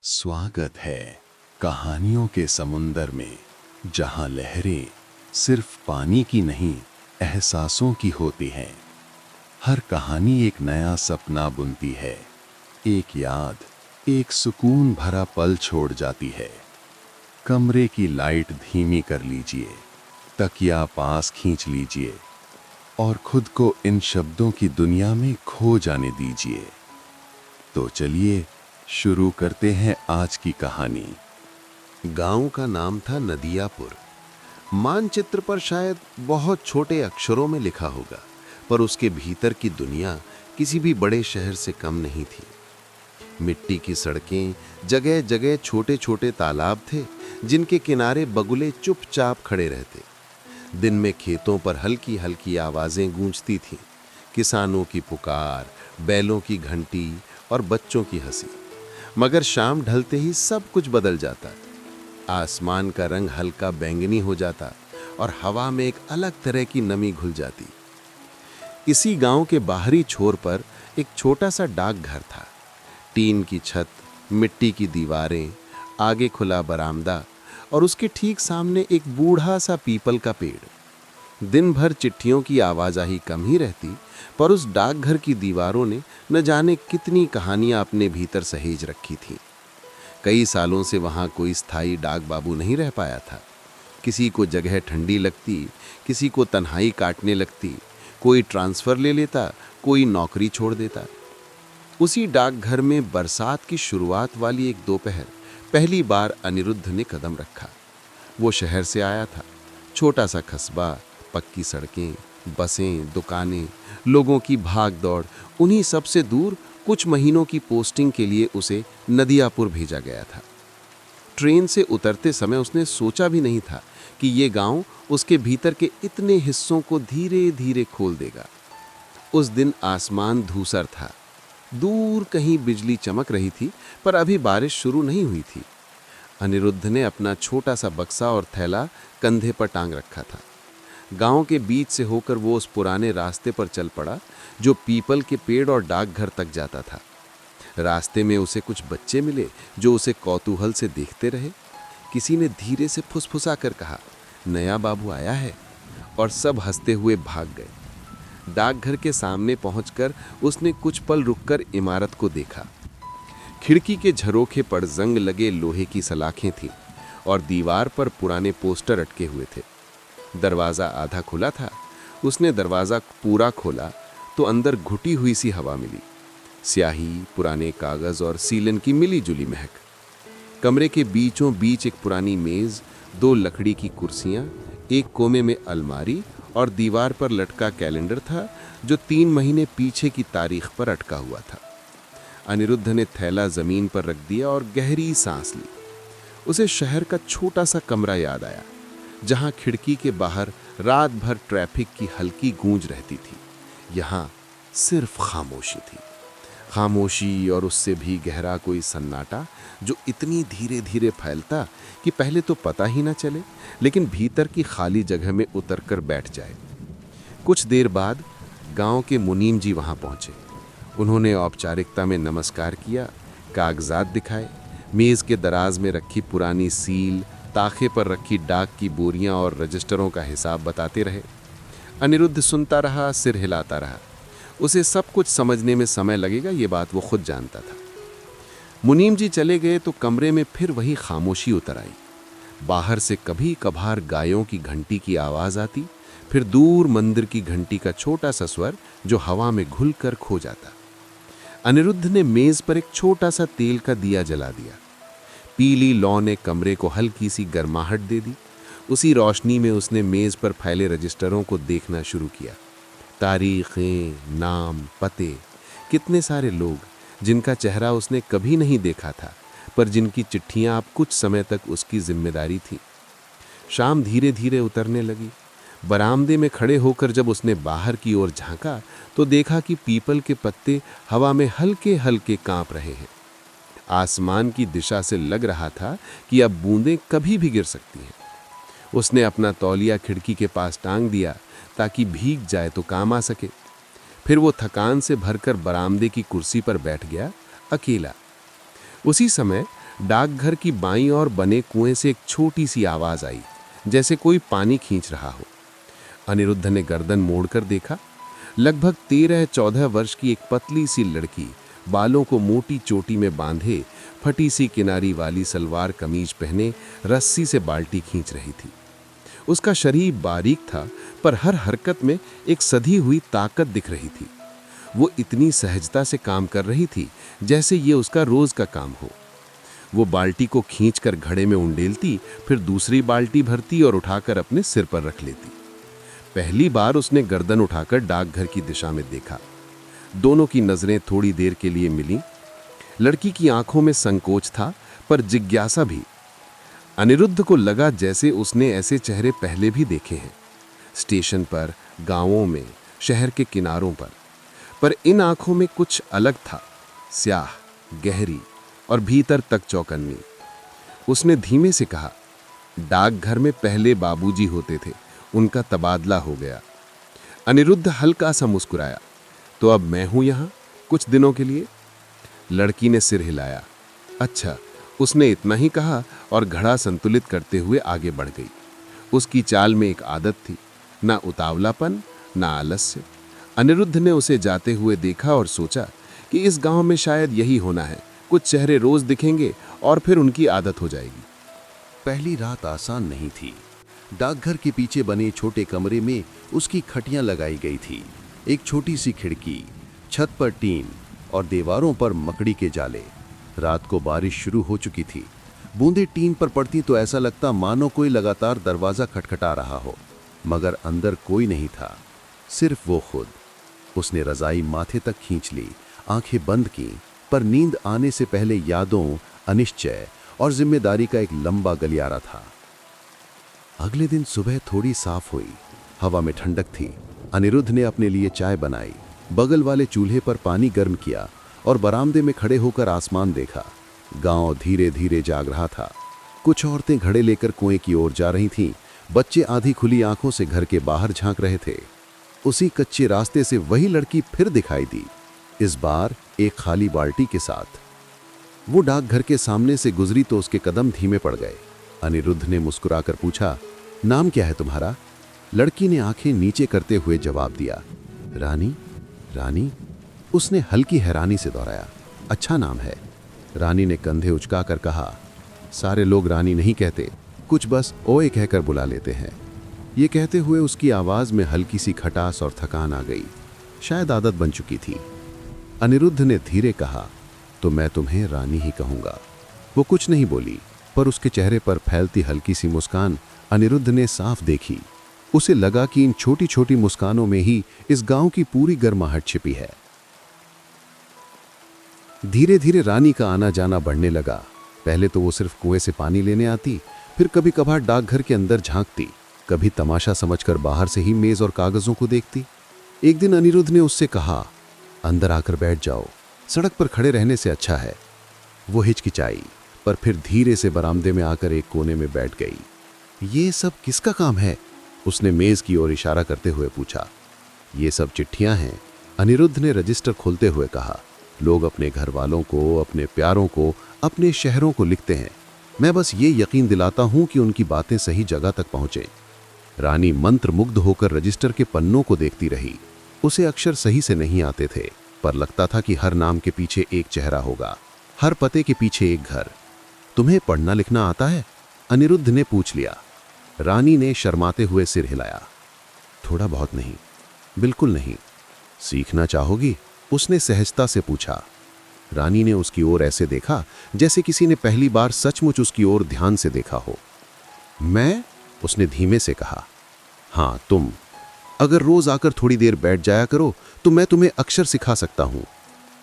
स्वागत है कहानियों के समुंदर में, जहां लहरें सिर्फ पानी की नहीं, एहसासों की होती हैं। हर कहानी एक नया सपना बुनती है, एक याद, एक सुकून भरा पल छोड़ जाती है। कमरे की लाइट धीमी कर लीजिए, तकिया पास खींच लीजिए और खुद को इन शब्दों की दुनिया में खो जाने दीजिए। तो चलिए शुरू करते हैं आज की कहानी। गांव का नाम था नदियापुर। मानचित्र पर शायद बहुत छोटे अक्षरों में लिखा होगा, पर उसके भीतर की दुनिया किसी भी बड़े शहर से कम नहीं थी। मिट्टी की सड़कें, जगह जगह छोटे छोटे तालाब थे जिनके किनारे बगुले चुपचाप खड़े रहते। दिन में खेतों पर हल्की हल्की आवाजें गूंजती थीं, किसानों की पुकार, बैलों की घंटी और बच्चों की हंसी। मगर शाम ढलते ही सब कुछ बदल जाता। आसमान का रंग हल्का बैंगनी हो जाता और हवा में एक अलग तरह की नमी घुल जाती। इसी गांव के बाहरी छोर पर एक छोटा सा डाकघर था। टीन की छत, मिट्टी की दीवारें, आगे खुला बरामदा और उसके ठीक सामने एक बूढ़ा सा पीपल का पेड़। दिन भर चिट्ठियों की आवाजाही कम ही रहती, पर उस डाकघर की दीवारों ने न जाने कितनी कहानियां अपने भीतर सहेज रखी थीं। कई सालों से वहां कोई स्थायी डाक बाबू नहीं रह पाया था। किसी को जगह ठंडी लगती, किसी को तन्हाई काटने लगती, कोई ट्रांसफर ले लेता, कोई नौकरी छोड़ देता। उसी डाकघर में बरसात की शुरुआत वाली एक दोपहर पहली बार अनिरुद्ध ने कदम रखा। वो शहर से आया था। छोटा सा कस्बा, पक्की सड़कें, बसें, दुकानें, लोगों की भाग दौड़। उन्हीं सब से दूर कुछ महीनों की पोस्टिंग के लिए उसे नदियापुर भेजा गया था। ट्रेन से उतरते समय उसने सोचा भी नहीं था कि ये गांव उसके भीतर के इतने हिस्सों को धीरे धीरे खोल देगा। उस दिन आसमान धूसर था। दूर कहीं बिजली चमक रही थी, पर अभी बारिश शुरू नहीं हुई थी। अनिरुद्ध ने अपना छोटा सा बक्सा और थैला कंधे पर टांग रखा था। गांव के बीच से होकर वो उस पुराने रास्ते पर चल पड़ा जो पीपल के पेड़ और डाकघर तक जाता था। रास्ते में उसे कुछ बच्चे मिले जो उसे कौतूहल से देखते रहे। किसी ने धीरे से फुसफुसा कर कहा, नया बाबू आया है, और सब हंसते हुए भाग गए। डाकघर के सामने पहुंचकर उसने कुछ पल रुककर इमारत को देखा। खिड़की के झरोखे पर जंग लगे लोहे की सलाखें थीं और दीवार पर पुराने पोस्टर अटके हुए थे। दरवाजा आधा खुला था। उसने दरवाजा पूरा खोला तो अंदर घुटी हुई सी हवा मिली। स्याही, पुराने कागज और सीलन की मिली जुली महक। कमरे के बीचों बीच एक पुरानी मेज, दो लकड़ी की कुर्सियां, एक कोने में अलमारी और दीवार पर लटका कैलेंडर था जो 3 महीने पीछे की तारीख पर अटका हुआ था। अनिरुद्ध ने थैला जमीन पर रख दिया और गहरी सांस ली। उसे शहर का छोटा सा कमरा याद आया, जहां खिड़की के बाहर रात भर ट्रैफिक की हल्की गूंज रहती थी। यहाँ सिर्फ खामोशी थी। खामोशी और उससे भी गहरा कोई सन्नाटा जो इतनी धीरे धीरे फैलता कि पहले तो पता ही ना चले, लेकिन भीतर की खाली जगह में उतरकर बैठ जाए। कुछ देर बाद गांव के मुनीम जी वहां पहुंचे। उन्होंने औपचारिकता में नमस्कार किया, कागजात दिखाए, मेज के दराज में रखी पुरानी सील, ताखे पर रखी डाक की बोरियां और रजिस्टरों का हिसाब बताते रहे। अनिरुद्ध सुनता रहा, सिर हिलाता रहा। उसे सब कुछ समझने में समय लगेगा, ये बात वो खुद जानता था। मुनीम जी चले गए तो कमरे में फिर वही खामोशी उतर आई। बाहर से कभी कभार गायों की घंटी की आवाज आती, फिर दूर मंदिर की घंटी का छोटा सा स्वर जो हवा में घुल कर खो जाता। अनिरुद्ध ने मेज पर एक छोटा सा तेल का दिया जला दिया। पीली लौ ने कमरे को हल्की सी गर्माहट दे दी। उसी रोशनी में उसने मेज पर फैले रजिस्टरों को देखना शुरू किया। तारीखें, नाम, पते, कितने सारे लोग जिनका चेहरा उसने कभी नहीं देखा था, पर जिनकी चिट्ठियां अब कुछ समय तक उसकी जिम्मेदारी थी। शाम धीरे धीरे उतरने लगी। बरामदे में खड़े होकर जब उसने बाहर की ओर झांका तो देखा कि पीपल के पत्ते हवा में हल्के हल्के कांप रहे हैं। आसमान की दिशा से लग रहा था कि अब बूंदें कभी भी गिर सकती हैं। उसने अपना तौलिया खिड़की के पास टांग दिया ताकि भीग जाए तो काम आ सके। फिर वो थकान से भरकर बरामदे की कुर्सी पर बैठ गया, अकेला। उसी समय डाकघर की बाईं ओर बने कुएं से एक छोटी सी आवाज आई, जैसे कोई पानी खींच रहा हो। अनिरुद्ध ने गर्दन मोड़कर देखा। लगभग 13-14 वर्ष की एक पतली सी लड़की, बालों को मोटी चोटी में बांधे, फटी सी किनारी वाली सलवार कमीज पहने रस्सी से बाल्टी खींच रही थी। उसका शरीर बारीक था, पर हर हरकत में एक सधी हुई ताकत दिख रही थी। वो इतनी सहजता से काम कर रही थी जैसे ये उसका रोज का काम हो। वो बाल्टी को खींचकर घड़े में उंडेलती, फिर दूसरी बाल्टी भरती और उठाकर अपने सिर पर रख लेती। पहली बार उसने गर्दन उठाकर डाकघर की दिशा में देखा। दोनों की नजरें थोड़ी देर के लिए मिलीं। लड़की की आंखों में संकोच था, पर जिज्ञासा भी। अनिरुद्ध को लगा जैसे उसने ऐसे चेहरे पहले भी देखे हैं, स्टेशन पर, गांवों में, शहर के किनारों पर इन आंखों में कुछ अलग था, स्याह, गहरी और भीतर तक चौकन्नी। उसने धीमे से कहा, डाकघर में पहले बाबूजी होते थे, उनका तबादला हो गया। अनिरुद्ध हल्का सा मुस्कुराया। तो अब मैं हूं यहां कुछ दिनों के लिए? लड़की ने सिर हिलाया। अच्छा, उसने इतना ही कहा और घड़ा संतुलित करते हुए आगे बढ़ गई। उसकी चाल में एक आदत थी, ना उतावलापन, ना आलस्य। अनिरुद्ध ने उसे जाते हुए देखा और सोचा कि इस गांव में शायद यही होना है। कुछ चेहरे रोज दिखेंगे और फिर उनकी आदत हो जाएगी। पहली रात आसान नहीं थी। डाकघर के पीछे बने छोटे कमरे में उसकी खटियां लगाई गई थी। एक छोटी सी खिड़की, छत पर टीन और दीवारों पर मकड़ी के जाले। रात को बारिश शुरू हो चुकी थी। बूंदें टीन पर पड़ती तो ऐसा लगता मानो कोई लगातार दरवाजा खटखटा रहा हो, मगर अंदर कोई नहीं था, सिर्फ वो खुद। उसने रजाई माथे तक खींच ली, आंखें बंद की, पर नींद आने से पहले यादों, अनिश्चय और जिम्मेदारी का एक लंबा गलियारा था। अगले दिन सुबह थोड़ी साफ हुई, हवा में ठंडक थी। अनिरुद्ध ने अपने लिए चाय बनाई, बगल वाले चूल्हे पर पानी गर्म किया और बरामदे में खड़े होकर आसमान देखा। गांव धीरे धीरे जाग रहा था। कुछ औरतें घड़े लेकर कुएं की ओर जा रही थीं, बच्चे आधी खुली आंखों से घर के बाहर झांक रहे थे। उसी कच्चे रास्ते से वही लड़की फिर दिखाई दी, इस बार एक खाली बाल्टी के साथ। वो डाकघर के सामने से गुजरी तो उसके कदम धीमे पड़ गए। अनिरुद्ध ने मुस्कुराकर पूछा, नाम क्या है तुम्हारा? लड़की ने आंखें नीचे करते हुए जवाब दिया, रानी। रानी? उसने हल्की हैरानी से दोहराया। अच्छा नाम है। रानी ने कंधे उचकाकर कहा, सारे लोग रानी नहीं कहते, कुछ बस ओए कहकर बुला लेते हैं। ये कहते हुए उसकी आवाज में हल्की सी खटास और थकान आ गई, शायद आदत बन चुकी थी। अनिरुद्ध ने धीरे कहा, तो मैं तुम्हें रानी ही कहूंगा। वो कुछ नहीं बोली, पर उसके चेहरे पर फैलती हल्की सी मुस्कान अनिरुद्ध ने साफ देखी। उसे लगा कि इन छोटी छोटी मुस्कानों में ही इस गांव की पूरी गर्माहट छिपी है। धीरे धीरे रानी का आना जाना बढ़ने लगा। पहले तो वो सिर्फ कुएं से पानी लेने आती, फिर कभी कभार डाकघर के अंदर झांकती, कभी तमाशा समझकर बाहर से ही मेज और कागजों को देखती। एक दिन अनिरुद्ध ने उससे कहा, अंदर आकर बैठ जाओ, सड़क पर खड़े रहने से अच्छा है। वो हिचकिचाई, पर फिर धीरे से बरामदे में आकर एक कोने में बैठ गई। ये सब किसका काम है? उसने मेज की ओर इशारा करते हुए पूछा। ये सब चिट्ठियां हैं, अनिरुद्ध ने रजिस्टर खोलते हुए कहा। लोग अपने घर वालों को, अपने प्यारों को, अपने शहरों को लिखते हैं। मैं बस ये यकीन दिलाता हूं कि उनकी बातें सही जगह तक पहुंचे। रानी मंत्रमुग्ध होकर रजिस्टर के पन्नों को देखती रही। उसे अक्षर सही से नहीं आते थे, पर लगता था कि हर नाम के पीछे एक चेहरा होगा, हर पते के पीछे एक घर। तुम्हें पढ़ना लिखना आता है? अनिरुद्ध ने पूछ लिया। रानी ने शर्माते हुए सिर हिलाया। थोड़ा बहुत नहीं, बिल्कुल नहीं। सीखना चाहोगी? उसने सहजता से पूछा। रानी ने उसकी ओर ऐसे देखा जैसे किसी ने पहली बार सचमुच उसकी ओर ध्यान से देखा हो। मैं? उसने धीमे से कहा। हाँ, तुम। अगर रोज आकर थोड़ी देर बैठ जाया करो तो मैं तुम्हें अक्षर सिखा सकता हूं।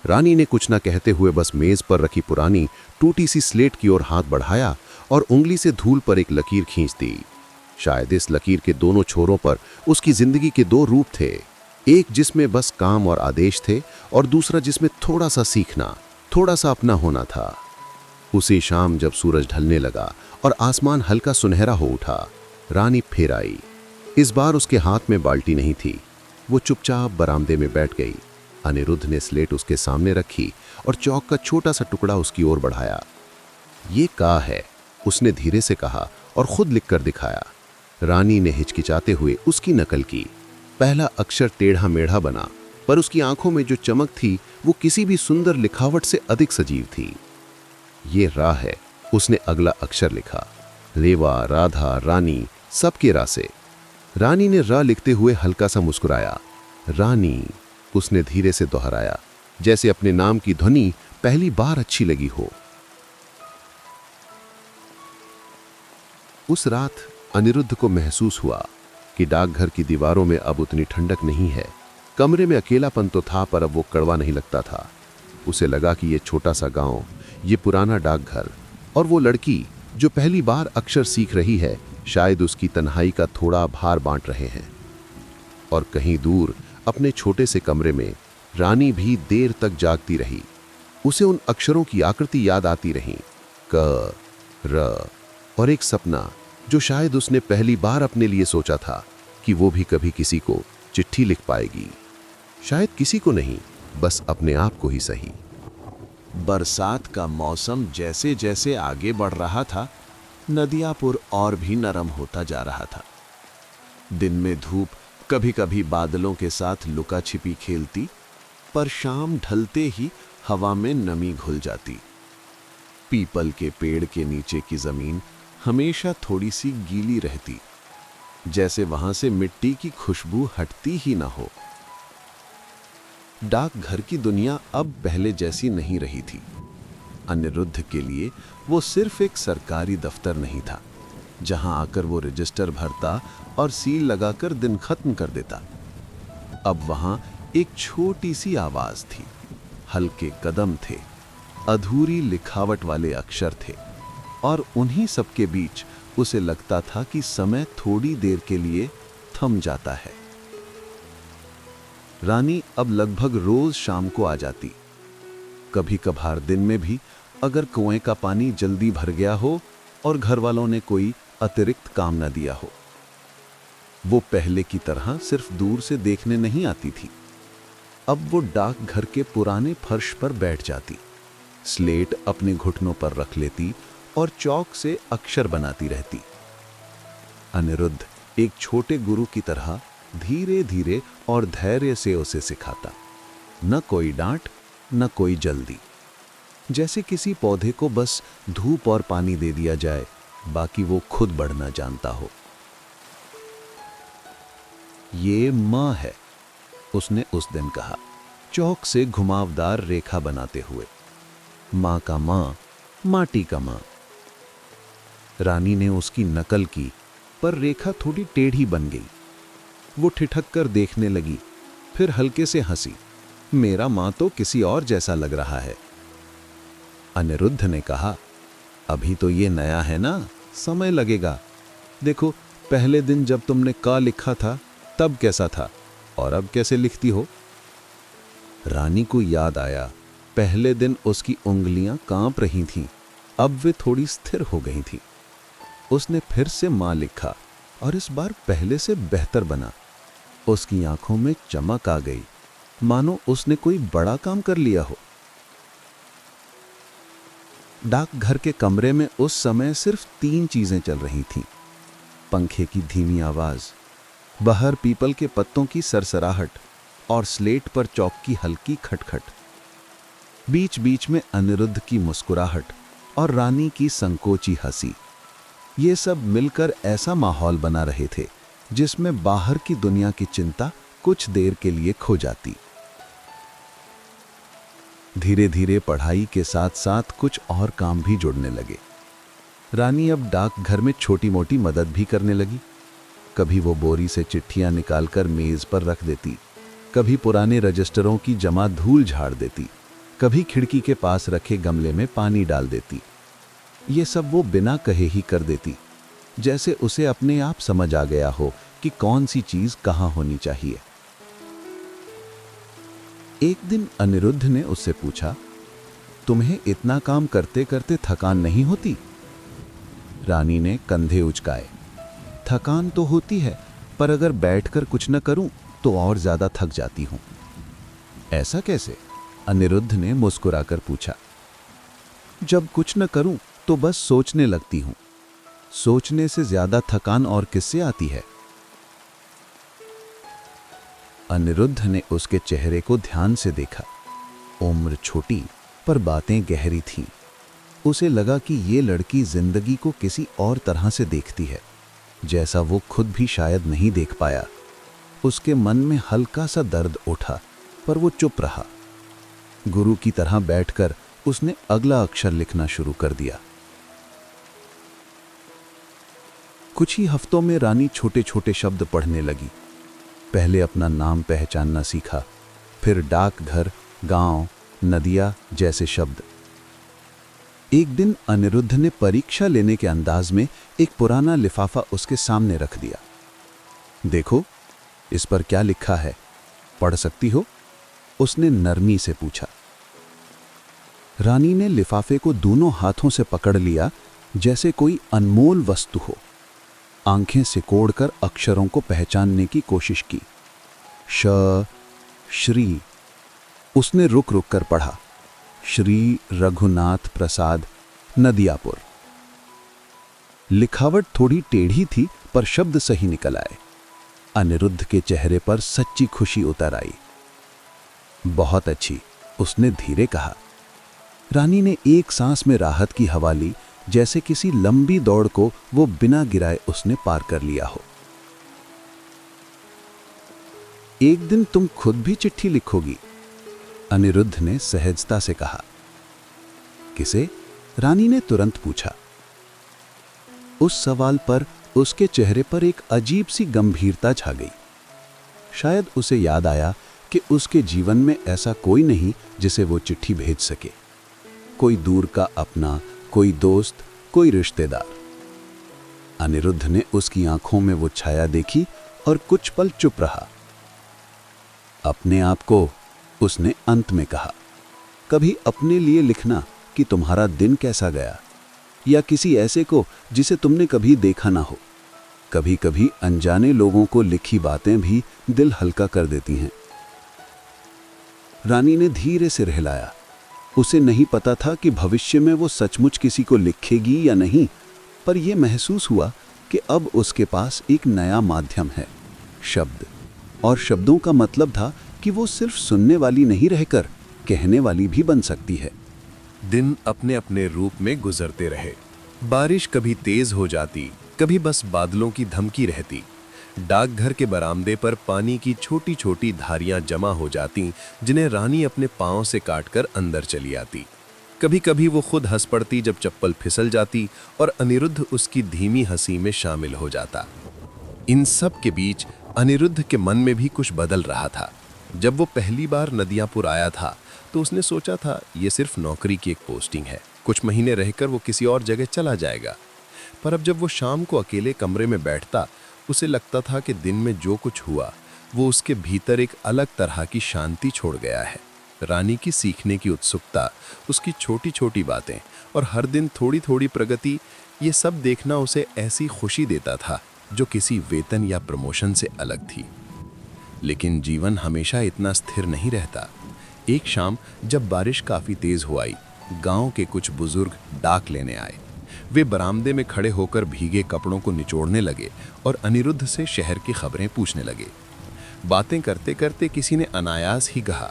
रानी ने कुछ न कहते हुए बस मेज पर रखी पुरानी टूटी सी स्लेट की ओर हाथ बढ़ाया और उंगली से धूल पर एक लकीर खींच दी। शायद इस लकीर के दोनों छोरों पर उसकी जिंदगी के दो रूप थे, एक जिसमें बस काम और आदेश थे और दूसरा जिसमें थोड़ा सा सीखना, थोड़ा सा अपना होना था। उसी शाम जब सूरज ढलने लगा और आसमान हल्का सुनहरा हो उठा, रानी फिर आई। इस बार उसके हाथ में बाल्टी नहीं थी। वो चुपचाप बरामदे में बैठ गई। अनिरुद्ध ने स्लेट उसके सामने रखी और चौक का छोटा सा टुकड़ा उसकी ओर बढ़ाया। ये का है, उसने धीरे से कहा और खुद लिखकर दिखाया। रानी ने हिचकिचाते हुए उसकी नकल की। पहला अक्षर टेढ़ा मेढ़ा बना, पर उसकी आंखों में जो चमक थी वो किसी भी सुंदर लिखावट से अधिक सजीव थी। ये रा है, उसने अगला अक्षर लिखा। रेवा, राधा, रानी, सबके रा से। रानी ने रा लिखते हुए हल्का सा मुस्कुराया। रानी, उसने धीरे से दोहराया, जैसे अपने नाम की ध्वनि पहली बार अच्छी लगी हो। उस रात अनिरुद्ध को महसूस हुआ कि डाकघर की दीवारों में अब उतनी ठंडक नहीं है। कमरे में अकेलापन तो था, पर अब वो कड़वा नहीं लगता था। उसे लगा कि ये छोटा सा गांव, ये पुराना डाकघर और वो लड़की जो पहली बार अक्षर सीख रही है, शायद उसकी तन्हाई का थोड़ा भार बांट रहे हैं। और कहीं दूर अपने छोटे से कमरे में रानी भी देर तक जागती रही। उसे उन अक्षरों की आकृति याद आती रही, क, र, और एक सपना जो शायद उसने पहली बार अपने लिए सोचा था कि वो भी कभी किसी को चिट्ठी लिख पाएगी। शायद किसी को नहीं, बस अपने आप को ही सही। बरसात का मौसम जैसे जैसे आगे बढ़ रहा था, नदियापुर और भी नरम होता जा रहा था। दिन में धूप कभी कभी बादलों के साथ लुका छिपी खेलती, पर शाम ढलते ही हवा में नमी घुल जाती। पीपल के पेड़ के नीचे की जमीन हमेशा थोड़ी सी गीली रहती, जैसे वहां से मिट्टी की खुशबू हटती ही ना हो। डाकघर की दुनिया अब पहले जैसी नहीं रही थी। अनिरुद्ध के लिए वो सिर्फ एक सरकारी दफ्तर नहीं था, जहां आकर वो रजिस्टर भरता और सील लगाकर दिन खत्म कर देता। अब वहां एक छोटी सी आवाज थी, हल्के कदम थे, अधूरी लिखावट वाले अक्षर थे, और उन्हीं सबके बीच उसे लगता था कि समय थोड़ी देर के लिए थम जाता है। रानी अब लगभग रोज शाम को आ जाती। कभी कभार दिन में भी, अगर कुएं का पानी जल्दी भर गया हो और घर वालों ने कोई अतिरिक्त काम न दिया हो। वो पहले की तरह सिर्फ दूर से देखने नहीं आती थी। अब वो डाकघर के पुराने फर्श पर बैठ जाती, स्लेट अपने घुटनों पर रख लेती और चौक से अक्षर बनाती रहती। अनिरुद्ध एक छोटे गुरु की तरह धीरे धीरे और धैर्य से उसे सिखाता। न कोई डांट, न कोई जल्दी। जैसे किसी पौधे को बस धूप और पानी दे दिया जाए, बाकी वो खुद बढ़ना जानता हो। ये माँ है, उसने उस दिन कहा, चौक से घुमावदार रेखा बनाते हुए। माँ का माँ, माटी का माँ। रानी ने उसकी नकल की, पर रेखा थोड़ी टेढ़ी बन गई। वो ठिठक कर देखने लगी, फिर हल्के से हंसी। मेरा माँ तो किसी और जैसा लग रहा है। अनिरुद्ध ने कहा, अभी तो ये नया है ना, समय लगेगा। देखो, पहले दिन जब तुमने का लिखा था तब कैसा था, और अब कैसे लिखती हो। रानी को याद आया, पहले दिन उसकी उंगलियां कांप रही थीं, अब वे थोड़ी स्थिर हो गई थीं। उसने फिर से माँ लिखा, और इस बार पहले से बेहतर बना। उसकी आंखों में चमक आ गई, मानो उसने कोई बड़ा काम कर लिया हो। डाकघर के कमरे में उस समय सिर्फ 3 चीजें चल रही थीं। पंखे की धीमी आवाज, बाहर पीपल के पत्तों की सरसराहट, और स्लेट पर चौक की हल्की खटखट। बीच बीच में अनिरुद्ध की मुस्कुराहट और रानी की संकोची हंसी। ये सब मिलकर ऐसा माहौल बना रहे थे जिसमें बाहर की दुनिया की चिंता कुछ देर के लिए खो जाती। धीरे धीरे पढ़ाई के साथ साथ कुछ और काम भी जुड़ने लगे। रानी अब डाकघर में छोटी मोटी मदद भी करने लगी। कभी वो बोरी से चिट्ठियां निकालकर मेज पर रख देती, कभी पुराने रजिस्टरों की जमा धूल झाड़ देती, कभी खिड़की के पास रखे गमले में पानी डाल देती। ये सब वो बिना कहे ही कर देती, जैसे उसे अपने आप समझ आ गया हो कि कौन सी चीज कहाँ होनी चाहिए। एक दिन अनिरुद्ध ने उससे पूछा, तुम्हें इतना काम करते करते थकान नहीं होती? रानी ने कंधे उचकाए। थकान तो होती है, पर अगर बैठकर कुछ न करूं तो और ज्यादा थक जाती हूं। ऐसा कैसे? अनिरुद्ध ने मुस्कुराकर पूछा। जब कुछ न करूं तो बस सोचने लगती हूँ। सोचने से ज्यादा थकान और किससे आती है? अनिरुद्ध ने उसके चेहरे को ध्यान से देखा। उम्र छोटी पर बातें गहरी थीं। उसे लगा कि ये लड़की जिंदगी को किसी और तरह से देखती है, जैसा वो खुद भी शायद नहीं देख पाया। उसके मन में हल्का सा दर्द उठा, पर वो चुप रहा। गुरु की तरह बैठकर उसने अगला अक्षर लिखना शुरू कर दिया। कुछ ही हफ्तों में रानी छोटे छोटे शब्द पढ़ने लगी। पहले अपना नाम पहचानना सीखा, फिर डाकघर, गांव, नदिया जैसे शब्द। एक दिन अनिरुद्ध ने परीक्षा लेने के अंदाज में एक पुराना लिफाफा उसके सामने रख दिया। देखो, इस पर क्या लिखा है, पढ़ सकती हो? उसने नरमी से पूछा। रानी ने लिफाफे को दोनों हाथों से पकड़ लिया, जैसे कोई अनमोल वस्तु हो। आंखें सिकोड़कर अक्षरों को पहचानने की कोशिश की। श, श्री। उसने रुक रुक कर पढ़ा। श्री रघुनाथ प्रसाद, नदियापुर। लिखावट थोड़ी टेढ़ी थी, पर शब्द सही निकल आए। अनिरुद्ध के चेहरे पर सच्ची खुशी उतर आई। बहुत अच्छी, उसने धीरे कहा। रानी ने एक सांस में राहत की हवा ली, जैसे किसी लंबी दौड़ को वो बिना गिराए उसने पार कर लिया हो। एक दिन तुम खुद भी चिट्ठी लिखोगी? अनिरुद्ध ने सहजता से कहा। किसे? रानी ने तुरंत पूछा। उस सवाल पर उसके चेहरे पर एक अजीब सी गंभीरता छा गई। शायद उसे याद आया कि उसके जीवन में ऐसा कोई नहीं जिसे वो चिट्ठी भेज सके। कोई दूर का अपना, कोई दोस्त, कोई रिश्तेदार। अनिरुद्ध ने उसकी आंखों में वो छाया देखी और कुछ पल चुप रहा। अपने आप को, उसने अंत में कहा। कभी अपने लिए लिखना कि तुम्हारा दिन कैसा गया, या किसी ऐसे को जिसे तुमने कभी देखा ना हो। कभी कभी अनजाने लोगों को लिखी बातें भी दिल हल्का कर देती हैं। रानी ने धीरे से हिलाया। उसे नहीं पता था कि भविष्य में वो सचमुच किसी को लिखेगी या नहीं, पर यह महसूस हुआ कि अब उसके पास एक नया माध्यम है, शब्द। और शब्दों का मतलब था कि वो सिर्फ सुनने वाली नहीं रहकर कहने वाली भी बन सकती है। दिन अपने अपने रूप में गुजरते रहे। बारिश कभी तेज हो जाती, कभी बस बादलों की धमकी रहती। डाकघर के बरामदे पर पानी की छोटी छोटी धारियां जमा हो जाती, जिन्हें रानी अपने पांव से काटकर अंदर चली आती। कभी कभी वो खुद हंस पड़ती जब चप्पल फिसल जाती, और अनिरुद्ध उसकी धीमी हंसी में शामिल हो जाता। इन सब के बीच अनिरुद्ध के मन में भी कुछ बदल रहा था। जब वो पहली बार नदियापुर आया था तो उसने सोचा था ये सिर्फ नौकरी की एक पोस्टिंग है, कुछ महीने रहकर वो किसी और जगह चला जाएगा। पर अब जब वो शाम को अकेले कमरे में बैठता, उसे लगता था कि दिन में जो कुछ हुआ वो उसके भीतर एक अलग तरह की शांति छोड़ गया है। रानी की सीखने की उत्सुकता, उसकी छोटी छोटी बातें और हर दिन थोड़ी थोड़ी प्रगति, ये सब देखना उसे ऐसी खुशी देता था जो किसी वेतन या प्रमोशन से अलग थी। लेकिन जीवन हमेशा इतना स्थिर नहीं रहता। एक शाम जब बारिश काफ़ी तेज हो आई, गांव के कुछ बुजुर्ग डाक लेने आए। वे बरामदे में खड़े होकर भीगे कपड़ों को निचोड़ने लगे और अनिरुद्ध से शहर की खबरें पूछने लगे। बातें करते करते किसी ने अनायास ही कहा,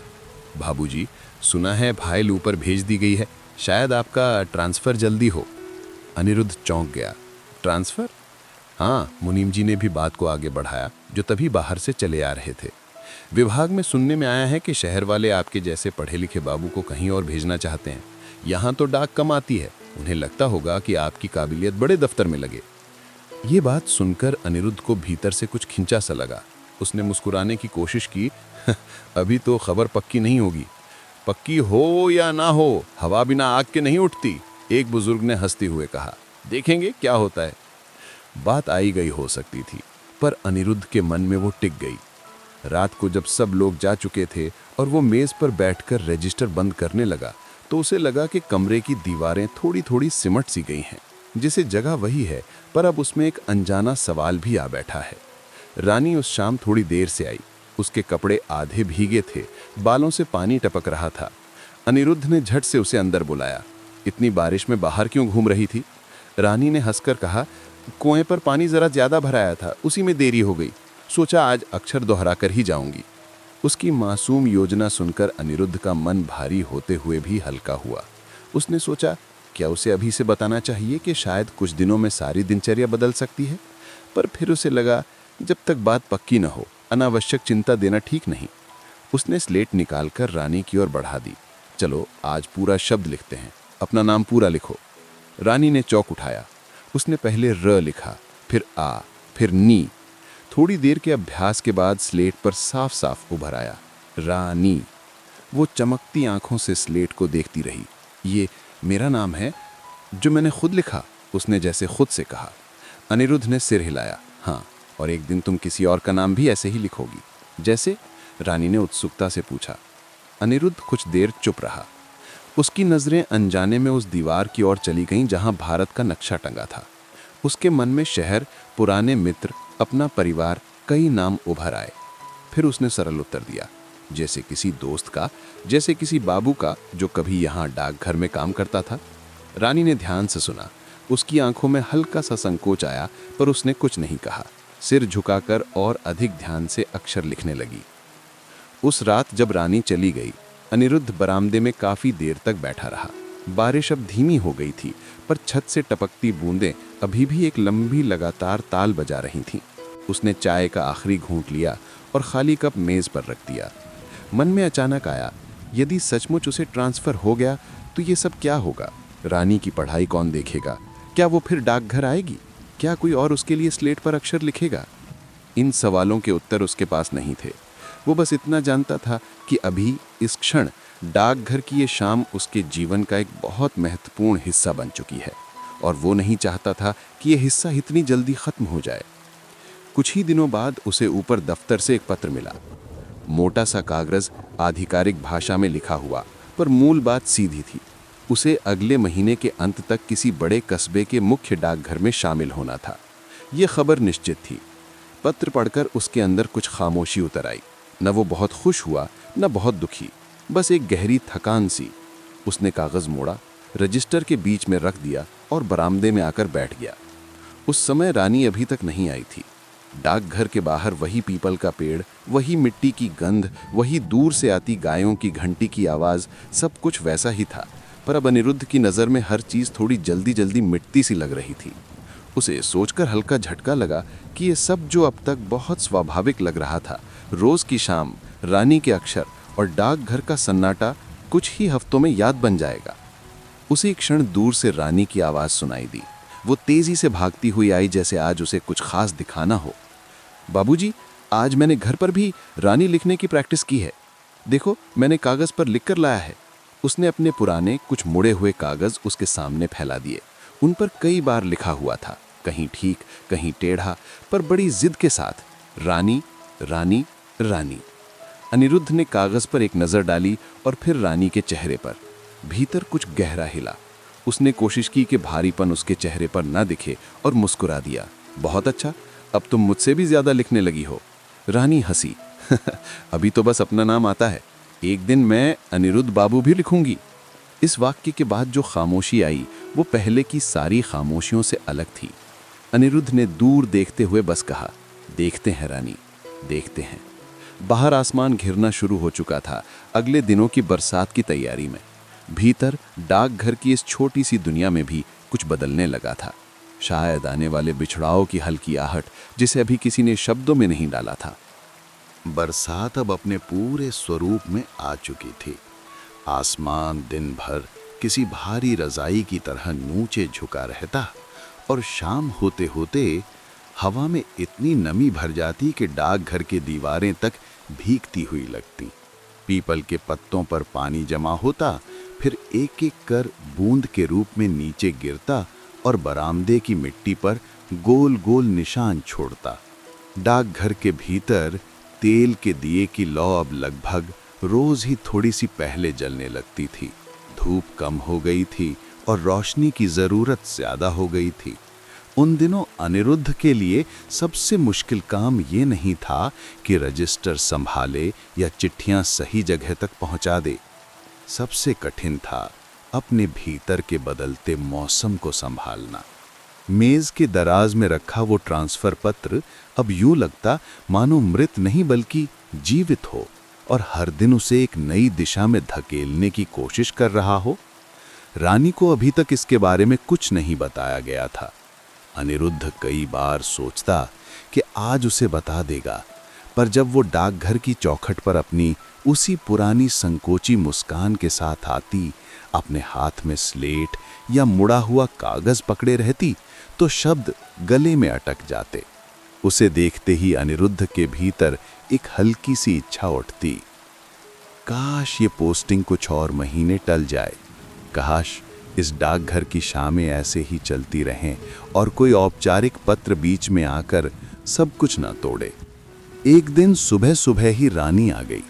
बाबूजी, सुना है फाइल ऊपर भेज दी गई है, शायद आपका ट्रांसफ़र जल्दी हो। अनिरुद्ध चौंक गया। ट्रांसफ़र? हाँ, मुनीम जी ने भी बात को आगे बढ़ाया, जो तभी बाहर से चले आ रहे थे। विभाग में सुनने में आया है कि शहर वाले आपके जैसे पढ़े लिखे बाबू को कहीं और भेजना चाहते हैं। यहाँ तो डाक कम आती है, उन्हें लगता होगा कि आपकी काबिलियत बड़े दफ्तर में लगे। ये बात सुनकर अनिरुद्ध को भीतर से कुछ खिंचा सा लगा। उसने मुस्कुराने की कोशिश की। अभी तो खबर पक्की नहीं होगी। पक्की हो या ना हो, हवा बिना आग के नहीं उठती, एक बुजुर्ग ने हंसते हुए कहा। देखेंगे क्या होता है। बात आई गई हो सकती थी, पर अनिरुद्ध के मन में वो टिक गई। रात को जब सब लोग जा चुके थे और वो मेज पर बैठकर रजिस्टर बंद करने लगा, तो उसे लगा कि कमरे की दीवारें थोड़ी थोड़ी सिमट सी गई हैं। जिसे जगह वही है, पर अब उसमें एक अनजाना सवाल भी आ बैठा है। रानी उस शाम थोड़ी देर से आई। उसके कपड़े आधे भीगे थे, बालों से पानी टपक रहा था। अनिरुद्ध ने झट से उसे अंदर बुलाया। इतनी बारिश में बाहर क्यों घूम रही थी? रानी ने हंसकर कहा, कुएं पर पानी जरा ज्यादा भराया था, उसी में देरी हो गई। सोचा आज अक्षर दोहरा कर ही जाऊंगी। उसकी मासूम योजना सुनकर अनिरुद्ध का मन भारी होते हुए भी हल्का हुआ। उसने सोचा, क्या उसे अभी से बताना चाहिए कि शायद कुछ दिनों में सारी दिनचर्या बदल सकती है? पर फिर उसे लगा, जब तक बात पक्की न हो अनावश्यक चिंता देना ठीक नहीं। उसने स्लेट निकालकर रानी की ओर बढ़ा दी। चलो आज पूरा शब्द लिखते हैं, अपना नाम पूरा लिखो। रानी ने चौक उठाया। उसने पहले र लिखा, फिर आ, फिर नी। थोड़ी देर के अभ्यास के बाद स्लेट पर साफ साफ उभर आया, रानी। वो चमकती आंखों से स्लेट को देखती रही। ये मेरा नाम है जो मैंने खुद लिखा, उसने जैसे खुद से कहा। अनिरुद्ध ने सिर हिलाया। हाँ, और एक दिन तुम किसी और का नाम भी ऐसे ही लिखोगी। जैसे? रानी ने उत्सुकता से पूछा। अनिरुद्ध कुछ देर चुप रहा। उसकी नजरें अनजाने में उस दीवार की ओर चली गईं जहां भारत का नक्शा टंगा था। उसके मन में शहर, पुराने मित्र, अपना परिवार, कई नाम उभर आए। फिर उसने सरल उत्तर दिया, जैसे किसी दोस्त का, जैसे किसी बाबू का जो कभी यहाँ डाकघर में काम करता था। रानी ने ध्यान से सुना। उसकी आंखों में हल्का सा संकोच आया, पर उसने कुछ नहीं कहा। सिर झुकाकर और अधिक ध्यान से अक्षर लिखने लगी। उस रात जब रानी चली गई, अनिरुद्ध बरामदे में काफी देर तक बैठा रहा। बारिश अब धीमी हो गई थी, पर छत से टपकती बूंदें अभी भी एक लंबी लगातार ताल बजा रही थीं। उसने चाय का आखिरी घूंट लिया और खाली कप मेज पर रख दिया। मन में अचानक आया, यदि सचमुच उसे ट्रांसफर हो गया तो ये सब क्या होगा? रानी की पढ़ाई कौन देखेगा? क्या वो फिर डाकघर आएगी? क्या कोई और उसके लिए स्लेट पर अक्षर लिखेगा? इन सवालों के उत्तर उसके पास नहीं थे। वो बस इतना जानता था कि अभी इस क्षण डाकघर की ये शाम उसके जीवन का एक बहुत महत्वपूर्ण हिस्सा बन चुकी है, और वो नहीं चाहता था कि ये हिस्सा इतनी जल्दी खत्म हो जाए। कुछ ही दिनों बाद उसे ऊपर दफ्तर से एक पत्र मिला। मोटा सा कागज, आधिकारिक भाषा में लिखा हुआ, पर मूल बात सीधी थी। उसे अगले महीने के अंत तक किसी बड़े कस्बे के मुख्य डाकघर में शामिल होना था। ये खबर निश्चित थी। पत्र पढ़कर उसके अंदर कुछ खामोशी उतर आई। न वो बहुत खुश हुआ, न बहुत दुखी, बस एक गहरी थकान सी। उसने कागज मोड़ा, रजिस्टर के बीच में रख दिया और बरामदे में आकर बैठ गया। उस समय रानी अभी तक नहीं आई थी। डाकघर के बाहर वही पीपल का पेड़, वही मिट्टी की गंध, वही दूर से आती गायों की घंटी की आवाज, सब कुछ वैसा ही था। पर अब अनिरुद्ध की नज़र में हर चीज़ थोड़ी जल्दी जल्दी मिटती सी लग रही थी। उसे सोचकर हल्का झटका लगा कि ये सब जो अब तक बहुत स्वाभाविक लग रहा था, रोज की शाम, रानी के अक्षर और डाकघर का सन्नाटा, कुछ ही हफ्तों में याद बन जाएगा। उसी क्षण दूर से रानी की आवाज़ सुनाई दी। वो तेजी से भागती हुई आई, जैसे आज उसे कुछ खास दिखाना हो। बाबूजी, आज मैंने घर पर भी रानी लिखने की प्रैक्टिस की है। देखो, मैंने कागज पर लिख कर लाया है। उसने अपने पुराने कुछ मुड़े हुए कागज उसके सामने फैला दिए। उन पर कई बार लिखा हुआ था, कहीं ठीक, कहीं टेढ़ा, पर बड़ी जिद के साथ, रानी, रानी, रानी। अनिरुद्ध ने कागज पर एक नजर डाली और फिर रानी के चेहरे पर। भीतर कुछ गहरा हिला। उसने कोशिश की कि भारीपन उसके चेहरे पर न दिखे और मुस्कुरा दिया। बहुत अच्छा, अब तुम मुझसे भी ज्यादा लिखने लगी हो। रानी हंसी। अभी तो बस अपना नाम आता है, एक दिन मैं अनिरुद्ध बाबू भी लिखूंगी। इस वाक्य के बाद जो खामोशी आई, वो पहले की सारी खामोशियों से अलग थी। अनिरुद्ध ने दूर देखते हुए बस कहा, देखते हैं रानी, देखते हैं। बाहर आसमान घिरना शुरू हो चुका था, अगले दिनों की बरसात की तैयारी में। भीतर डाकघर की इस छोटी सी दुनिया में भी कुछ बदलने लगा था। शायद आने वाले बिछड़ाव की हल्की आहट, जिसे अभी किसी ने शब्दों में नहीं डाला था। बरसात अब अपने पूरे स्वरूप में आ चुकी थी। आसमान दिन भर किसी भारी रजाई की तरह नीचे झुका रहता और शाम होते होते हवा में इतनी नमी भर जाती कि डाकघर की दीवारें तक भीगती हुई लगती। पीपल के पत्तों पर पानी जमा होता, फिर एक एक कर बूंद के रूप में नीचे गिरता और बरामदे की मिट्टी पर गोल गोल निशान छोड़ता। डाकघर के भीतर तेल के दिए की लौ अब लगभग रोज ही थोड़ी सी पहले जलने लगती थी। धूप कम हो गई थी और रोशनी की जरूरत ज्यादा हो गई थी। उन दिनों अनिरुद्ध के लिए सबसे मुश्किल काम ये नहीं था कि रजिस्टर संभाले या चिट्ठियां सही जगह तक पहुंचा दे। सबसे कठिन था अपने भीतर के बदलते मौसम को संभालना। मेज के दराज में रखा वो ट्रांसफर पत्र अब यूं लगता मानो मृत नहीं बल्कि जीवित हो और हर दिन उसे एक नई दिशा में धकेलने की कोशिश कर रहा हो। रानी को अभी तक इसके बारे में कुछ नहीं बताया गया था। अनिरुद्ध कई बार सोचता कि आज उसे बता देगा, पर जब वो डाकघर की चौखट पर अपनी उसी पुरानी संकोची मुस्कान के साथ आती, अपने हाथ में स्लेट या मुड़ा हुआ कागज पकड़े रहती, तो शब्द गले में अटक जाते। उसे देखते ही अनिरुद्ध के भीतर एक हल्की सी इच्छा उठती, काश ये पोस्टिंग कुछ और महीने टल जाए, काश इस डाकघर की शामें ऐसे ही चलती रहें और कोई औपचारिक पत्र बीच में आकर सब कुछ न तोड़े। एक दिन सुबह सुबह ही रानी आ गई।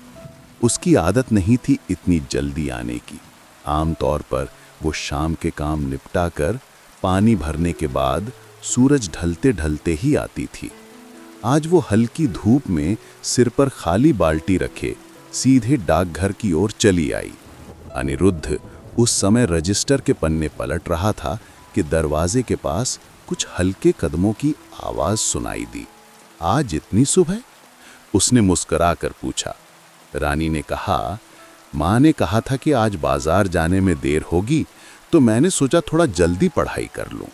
उसकी आदत नहीं थी इतनी जल्दी आने की। आमतौर पर वो शाम के काम निपटा कर पानी भरने के बाद सूरज ढलते ढलते ही आती थी। आज वो हल्की धूप में सिर पर खाली बाल्टी रखे सीधे डाकघर की ओर चली आई। अनिरुद्ध उस समय रजिस्टर के पन्ने पलट रहा था कि दरवाजे के पास कुछ हल्के कदमों की आवाज सुनाई दी। आज इतनी सुबह? उसने मुस्कुराकर पूछा। रानी ने कहा, माँ ने कहा था कि आज बाजार जाने में देर होगी, तो मैंने सोचा थोड़ा जल्दी पढ़ाई कर लूं।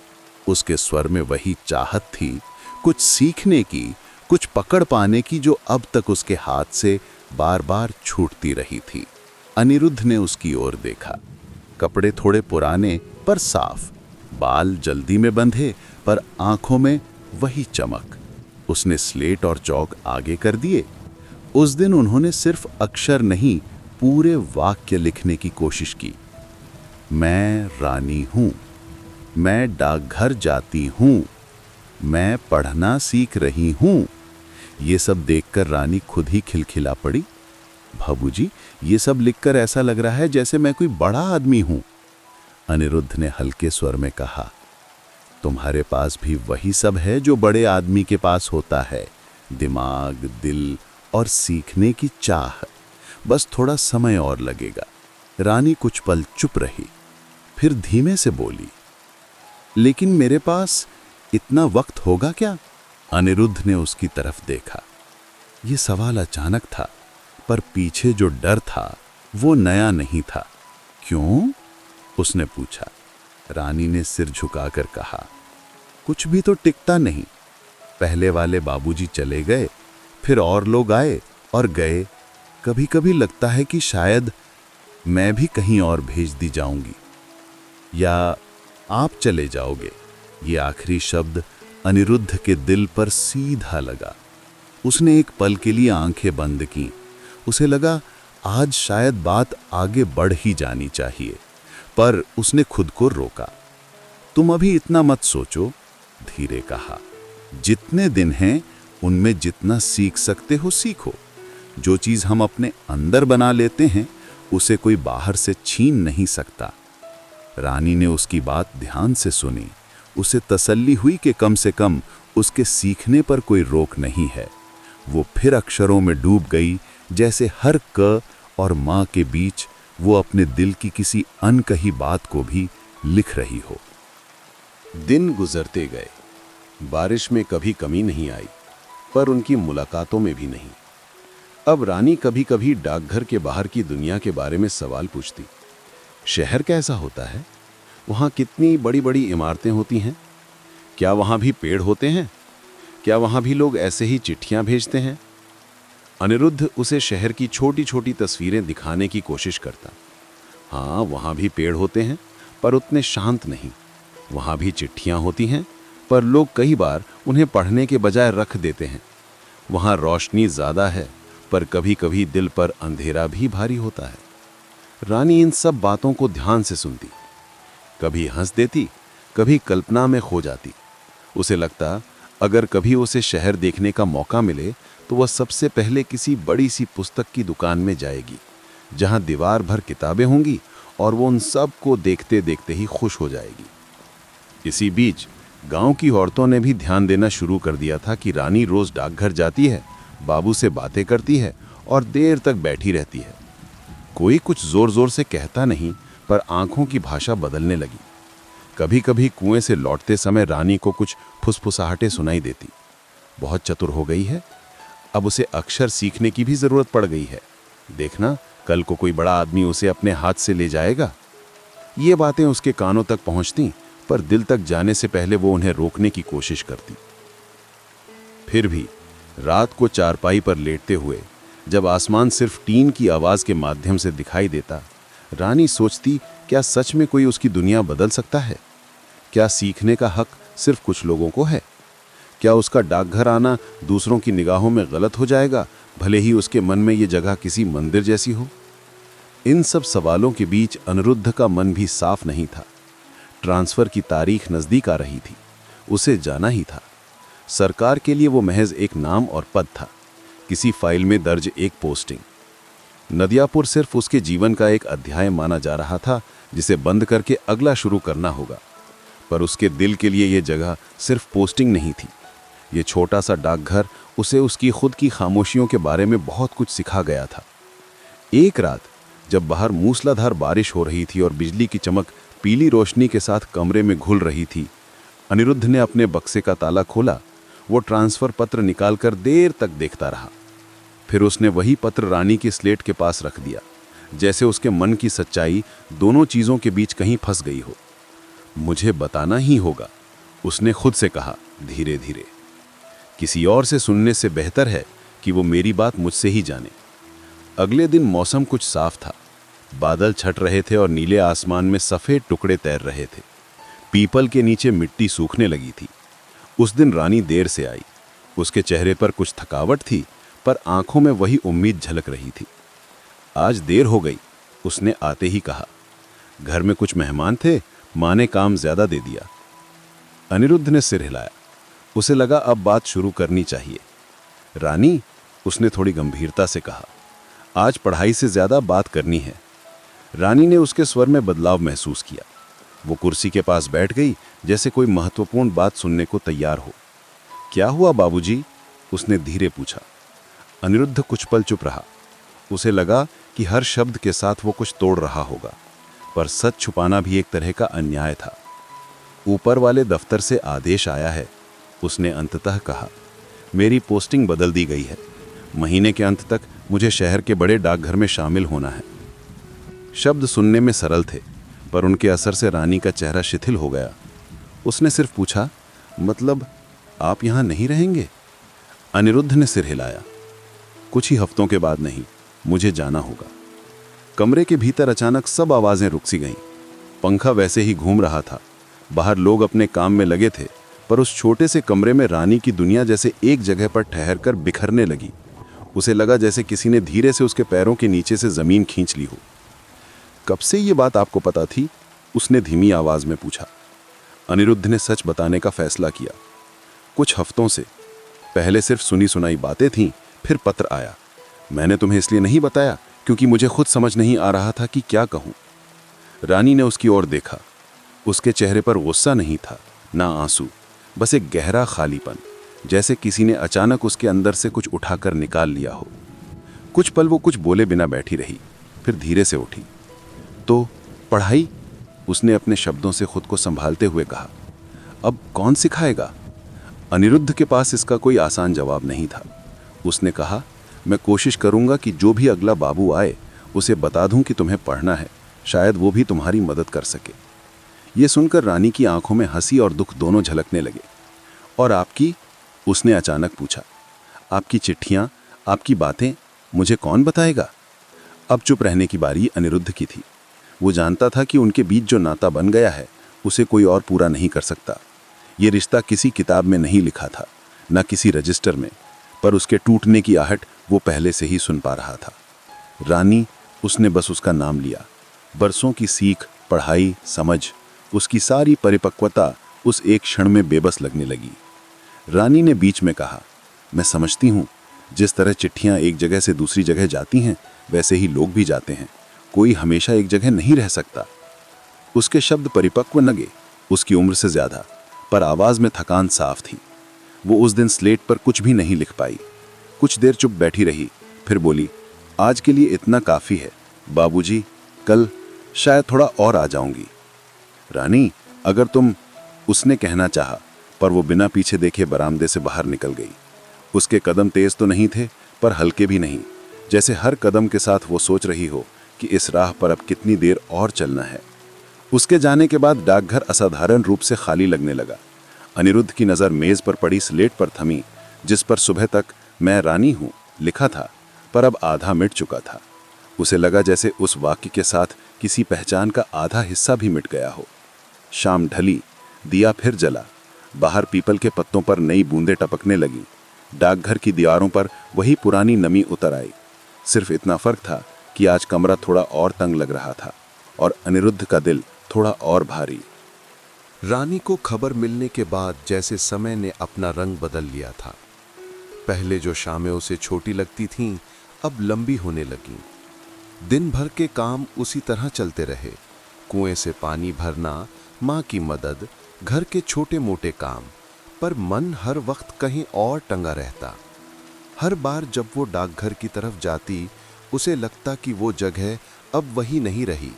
उसके स्वर में वही चाहत थी, कुछ सीखने की, कुछ पकड़ पाने की, जो अब तक उसके हाथ से बार बार छूटती रही थी। अनिरुद्ध ने उसकी ओर देखा। कपड़े थोड़े पुराने पर साफ, बाल जल्दी में बंधे पर आंखों में वही चमक। उसने स्लेट और चौक आगे कर दिए। उस दिन उन्होंने सिर्फ अक्षर नहीं, पूरे वाक्य लिखने की कोशिश की। मैं रानी हूं, मैं डाकघर जाती हूं, मैं पढ़ना सीख रही हूं। ये सब देखकर रानी खुद ही खिलखिला पड़ी। बाबूजी, ये सब लिखकर ऐसा लग रहा है जैसे मैं कोई बड़ा आदमी हूं। अनिरुद्ध ने हल्के स्वर में कहा, तुम्हारे पास भी वही सब है जो बड़े आदमी के पास होता है, दिमाग, दिल और सीखने की चाह। बस थोड़ा समय और लगेगा। रानी कुछ पल चुप रही, फिर धीमे से बोली, लेकिन मेरे पास इतना वक्त होगा क्या? अनिरुद्ध ने उसकी तरफ देखा। यह सवाल अचानक था, पर पीछे जो डर था वो नया नहीं था। क्यों? उसने पूछा। रानी ने सिर झुकाकर कहा, कुछ भी तो टिकता नहीं। पहले वाले बाबूजी चले गए, फिर और लोग आए और गए। कभी कभी लगता है कि शायद मैं भी कहीं और भेज दी जाऊंगी, या आप चले जाओगे। ये आखिरी शब्द अनिरुद्ध के दिल पर सीधा लगा। उसने एक पल के लिए आंखें बंद की। उसे लगा आज शायद बात आगे बढ़ ही जानी चाहिए, पर उसने खुद को रोका। तुम अभी इतना मत सोचो, धीरे कहा। जितने दिन हैं उनमें जितना सीख सकते हो सीखो। जो चीज हम अपने अंदर बना लेते हैं उसे कोई बाहर से छीन नहीं सकता। रानी ने उसकी बात ध्यान से सुनी। उसे तसल्ली हुई कि कम से कम उसके सीखने पर कोई रोक नहीं है। वो फिर अक्षरों में डूब गई, जैसे हर क और माँ के बीच वो अपने दिल की किसी अनकही बात को भी लिख रही हो। दिन गुजरते गए। बारिश में कभी कमी नहीं आई, पर उनकी मुलाकातों में भी नहीं। अब रानी कभी कभी डाकघर के बाहर की दुनिया के बारे में सवाल पूछती। शहर कैसा होता है? वहाँ कितनी बड़ी बड़ी इमारतें होती हैं? क्या वहाँ भी पेड़ होते हैं? क्या वहाँ भी लोग ऐसे ही चिट्ठियाँ भेजते हैं? अनिरुद्ध उसे शहर की छोटी छोटी तस्वीरें दिखाने की कोशिश करता। हाँ, वहाँ भी पेड़ होते हैं, पर उतने शांत नहीं। वहाँ भी चिट्ठियाँ होती हैं, पर लोग कई बार उन्हें पढ़ने के बजाय रख देते हैं। वहाँ रोशनी ज़्यादा है, पर कभी कभी दिल पर अंधेरा भी भारी होता है। रानी इन सब बातों को ध्यान से सुनती। कभी हंस देती, कभी कल्पना में खो जाती। उसे लगता अगर कभी उसे शहर देखने का मौका मिले तो वह सबसे पहले किसी बड़ी सी पुस्तक की दुकान में जाएगी, जहां दीवार भर किताबें होंगी, और वो उन सब को देखते देखते ही खुश हो जाएगी। इसी बीच गांव की औरतों ने भी ध्यान देना शुरू कर दिया था कि रानी रोज डाकघर जाती है, बाबू से बातें करती है और देर तक बैठी रहती है। कोई कुछ जोर जोर से कहता नहीं, पर आंखों की भाषा बदलने लगी। कभी कभी कुएं से लौटते समय रानी को कुछ फुसफुसाहटें सुनाई देती। बहुत चतुर हो गई है, अब उसे अक्षर सीखने की भी जरूरत पड़ गई है। देखना, कल को कोई बड़ा आदमी उसे अपने हाथ से ले जाएगा। ये बातें उसके कानों तक पहुंचती, पर दिल तक जाने से पहले वो उन्हें रोकने की कोशिश करती। फिर भी रात को चारपाई पर लेटते हुए जब आसमान सिर्फ टीन की आवाज के माध्यम से दिखाई देता, रानी सोचती, क्या सच में कोई उसकी दुनिया बदल सकता है? क्या सीखने का हक सिर्फ कुछ लोगों को है? क्या उसका डाकघर आना दूसरों की निगाहों में गलत हो जाएगा, भले ही उसके मन में ये जगह किसी मंदिर जैसी हो? इन सब सवालों के बीच अनिरुद्ध का मन भी साफ नहीं था। ट्रांसफर की तारीख नजदीक आ रही थी, उसे जाना ही था। सरकार के लिए वो महज एक नाम और पद था, किसी फाइल में दर्ज एक पोस्टिंग। नदियापुर सिर्फ उसके जीवन का एक अध्याय माना जा रहा था, जिसे बंद करके अगला शुरू करना होगा। पर उसके दिल के लिए ये जगह सिर्फ पोस्टिंग नहीं थी। ये छोटा सा डाकघर उसे उसकी खुद की खामोशियों के बारे में बहुत कुछ सिखा गया था। एक रात जब बाहर मूसलाधार बारिश हो रही थी और बिजली की चमक पीली रोशनी के साथ कमरे में घुल रही थी, अनिरुद्ध ने अपने बक्से का ताला खोला। वो ट्रांसफर पत्र निकालकर देर तक देखता रहा। फिर उसने वही पत्र रानी की स्लेट के पास रख दिया, जैसे उसके मन की सच्चाई दोनों चीजों के बीच कहीं फंस गई हो। मुझे बताना ही होगा, उसने खुद से कहा धीरे धीरे। किसी और से सुनने से बेहतर है कि वो मेरी बात मुझसे ही जाने। अगले दिन मौसम कुछ साफ था, बादल छट रहे थे और नीले आसमान में सफेद टुकड़े तैर रहे थे। पीपल के नीचे मिट्टी सूखने लगी थी। उस दिन रानी देर से आई। उसके चेहरे पर कुछ थकावट थी, पर आंखों में वही उम्मीद झलक रही थी। आज देर हो गई, उसने आते ही कहा। घर में कुछ मेहमान थे, माँ ने काम ज्यादा दे दिया। अनिरुद्ध ने सिर हिलाया। उसे लगा अब बात शुरू करनी चाहिए। रानी, उसने थोड़ी गंभीरता से कहा, आज पढ़ाई से ज्यादा बात करनी है। रानी ने उसके स्वर में बदलाव महसूस किया। वो कुर्सी के पास बैठ गई, जैसे कोई महत्वपूर्ण बात सुनने को तैयार हो। क्या हुआ बाबूजी? उसने धीरे पूछा। अनिरुद्ध कुछ पल चुप रहा। उसे लगा कि हर शब्द के साथ वो कुछ तोड़ रहा होगा, पर सच छुपाना भी एक तरह का अन्याय था। ऊपर वाले दफ्तर से आदेश आया है, उसने अंततः कहा। मेरी पोस्टिंग बदल दी गई है। महीने के अंत तक मुझे शहर के बड़े डाकघर में शामिल होना है। शब्द सुनने में सरल थे, पर उनके असर से रानी का चेहरा शिथिल हो गया। उसने सिर्फ पूछा, मतलब आप यहां नहीं रहेंगे? अनिरुद्ध ने सिर हिलाया। कुछ ही हफ्तों के बाद नहीं, मुझे जाना होगा। कमरे के भीतर अचानक सब आवाजें रुक सी गईं। पंखा वैसे ही घूम रहा था। बाहर लोग अपने काम में लगे थे, पर उस छोटे से कमरे में रानी की दुनिया जैसे एक जगह पर ठहरकर बिखरने लगी। उसे लगा जैसे किसी ने धीरे से उसके पैरों के नीचे से जमीन खींच ली हो। कब से ये बात आपको पता थी? उसने धीमी आवाज में पूछा। अनिरुद्ध ने सच बताने का फैसला किया। कुछ हफ्तों से। पहले सिर्फ सुनी सुनाई बातें थीं, फिर पत्र आया। मैंने तुम्हें इसलिए नहीं बताया क्योंकि मुझे खुद समझ नहीं आ रहा था कि क्या कहूं। रानी ने उसकी ओर देखा। उसके चेहरे पर गुस्सा नहीं था, ना आंसू, बस एक गहरा खालीपन, जैसे किसी ने अचानक उसके अंदर से कुछ उठाकर निकाल लिया हो। कुछ पल वो कुछ बोले बिना बैठी रही, फिर धीरे से उठी। तो पढ़ाई? उसने अपने शब्दों से खुद को संभालते हुए कहा। अब कौन सिखाएगा? अनिरुद्ध के पास इसका कोई आसान जवाब नहीं था। उसने कहा, मैं कोशिश करूंगा कि जो भी अगला बाबू आए उसे बता दूं कि तुम्हें पढ़ना है, शायद वो भी तुम्हारी मदद कर सके। ये सुनकर रानी की आंखों में हंसी और दुख दोनों झलकने लगे। और आपकी? उसने अचानक पूछा। आपकी चिट्ठियां, आपकी बातें मुझे कौन बताएगा? अब चुप रहने की बारी अनिरुद्ध की थी। वो जानता था कि उनके बीच जो नाता बन गया है उसे कोई और पूरा नहीं कर सकता। ये रिश्ता किसी किताब में नहीं लिखा था, न किसी रजिस्टर में, पर उसके टूटने की आहट वो पहले से ही सुन पा रहा था। रानी, उसने बस उसका नाम लिया। बरसों की सीख, पढ़ाई, समझ, उसकी सारी परिपक्वता उस एक क्षण में बेबस लगने लगी। रानी ने बीच में कहा, मैं समझती हूँ, जिस तरह चिट्ठियाँ एक जगह से दूसरी जगह जाती हैं, वैसे ही लोग भी जाते हैं। कोई हमेशा एक जगह नहीं रह सकता। उसके शब्द परिपक्व लगे, उसकी उम्र से ज्यादा, पर आवाज में थकान साफ थी। वो उस दिन स्लेट पर कुछ भी नहीं लिख पाई। कुछ देर चुप बैठी रही, फिर बोली, आज के लिए इतना काफी है बाबूजी। कल शायद थोड़ा और आ जाऊंगी। रानी, अगर तुम, उसने कहना चाहा, पर वो बिना पीछे देखे बरामदे से बाहर निकल गई। उसके कदम तेज तो नहीं थे, पर हल्के भी नहीं, जैसे हर कदम के साथ वो सोच रही हो कि इस राह पर अब कितनी देर और चलना है। उसके जाने के बाद डाकघर असाधारण रूप से खाली लगने लगा। अनिरुद्ध की नज़र मेज पर पड़ी स्लेट पर थमी, जिस पर सुबह तक मैं रानी हूँ लिखा था, पर अब आधा मिट चुका था। उसे लगा जैसे उस वाक्य के साथ किसी पहचान का आधा हिस्सा भी मिट गया हो। शाम ढली, दिया फिर जला। बाहर पीपल के पत्तों पर नई बूंदें टपकने लगी। डाकघर की दीवारों पर वही पुरानी नमी उतर आई। सिर्फ इतना फर्क था कि आज कमरा थोड़ा और तंग लग रहा था और अनिरुद्ध का दिल थोड़ा और भारी। रानी को खबर मिलने के बाद जैसे समय ने अपना रंग बदल लिया था। पहले जो शामें उसे छोटी लगती थीं, अब लंबी होने लगीं। दिन भर के काम उसी तरह चलते रहे। कुएं से पानी भरना, माँ की मदद, घर के छोटे मोटे काम, पर मन हर वक्त कहीं और टंगा रहता। हर बार जब वो डाकघर की तरफ जाती, उसे लगता कि वो जगह अब वही नहीं रही।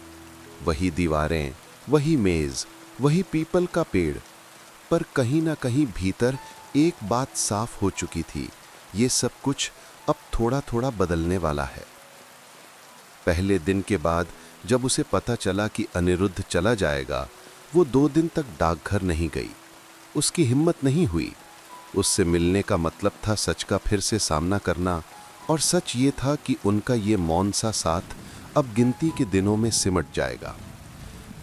वही दीवारें, वही मेज, वही पीपल का पेड़, पर कहीं ना कहीं भीतर एक बात साफ हो चुकी थी, ये सब कुछ अब थोड़ा थोड़ा बदलने वाला है। पहले दिन के बाद जब उसे पता चला कि अनिरुद्ध चला जाएगा, वो 2 दिन तक डाकघर नहीं गई। उसकी हिम्मत नहीं हुई। उससे मिलने का मतलब था सच का फिर से सामना करना, और सच ये था कि उनका ये मौन सा साथ अब गिनती के दिनों में सिमट जाएगा।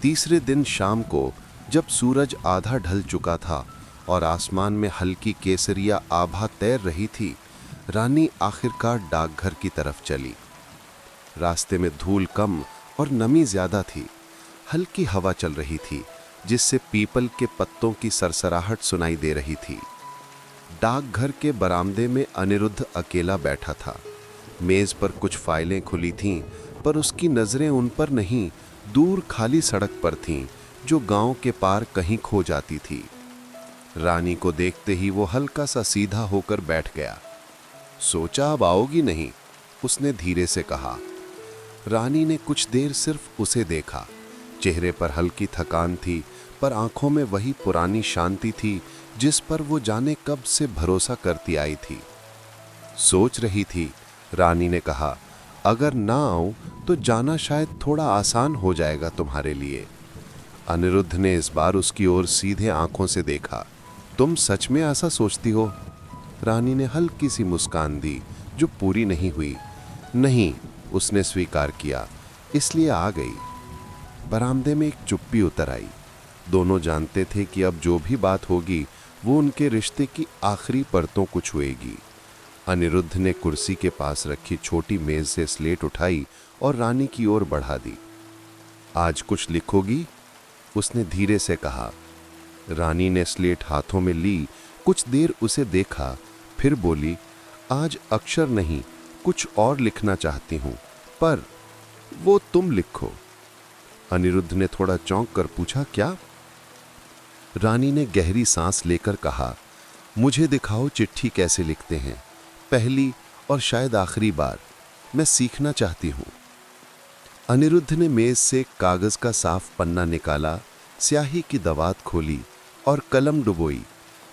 तीसरे दिन शाम को जब सूरज आधा ढल चुका था और आसमान में हल्की केसरिया आभा तैर रही थी, रानी आखिरकार डाकघर की तरफ चली। रास्ते में धूल कम और नमी ज्यादा थी। हल्की हवा चल रही थी, जिससे पीपल के पत्तों की सरसराहट सुनाई दे रही थी। डाकघर के बरामदे में अनिरुद्ध अकेला बैठा था। मेज पर कुछ फाइलें खुली थीं, पर उसकी नजरें उन पर नहीं, दूर खाली सड़क पर थीं, जो गांव के पार कहीं खो जाती थी। रानी को देखते ही वो हल्का सा सीधा होकर बैठ गया। सोचा अब आओगी नहीं, उसने धीरे से कहा। रानी ने कुछ देर सिर्फ उसे देखा। चेहरे पर हल्की थकान थी, पर आंखों में वही पुरानी शांति थी जिस पर वो जाने कब से भरोसा करती आई थी। सोच रही थी, रानी ने कहा, अगर ना आऊं तो जाना शायद थोड़ा आसान हो जाएगा तुम्हारे लिए। अनिरुद्ध ने इस बार उसकी ओर सीधे आंखों से देखा। तुम सच में ऐसा सोचती हो? रानी ने हल्की सी मुस्कान दी, जो पूरी नहीं हुई। नहीं, उसने स्वीकार किया, इसलिए आ गई। बरामदे में एक चुप्पी उतर आई। दोनों जानते थे कि अब जो भी बात होगी वो उनके रिश्ते की आखिरी परतों को छुएगी। अनिरुद्ध ने कुर्सी के पास रखी छोटी मेज से स्लेट उठाई और रानी की ओर बढ़ा दी। आज कुछ लिखोगी? उसने धीरे से कहा। रानी ने स्लेट हाथों में ली, कुछ देर उसे देखा, फिर बोली, आज अक्षर नहीं, कुछ और लिखना चाहती हूं, पर वो तुम लिखो। अनिरुद्ध ने थोड़ा चौंक कर पूछा, क्या? रानी ने गहरी सांस लेकर कहा, मुझे दिखाओ चिट्ठी कैसे लिखते हैं, पहली और शायद आखिरी बार। मैं सीखना चाहती हूं। अनिरुद्ध ने मेज से कागज का साफ पन्ना निकाला, स्याही की दवात खोली और कलम डुबोई।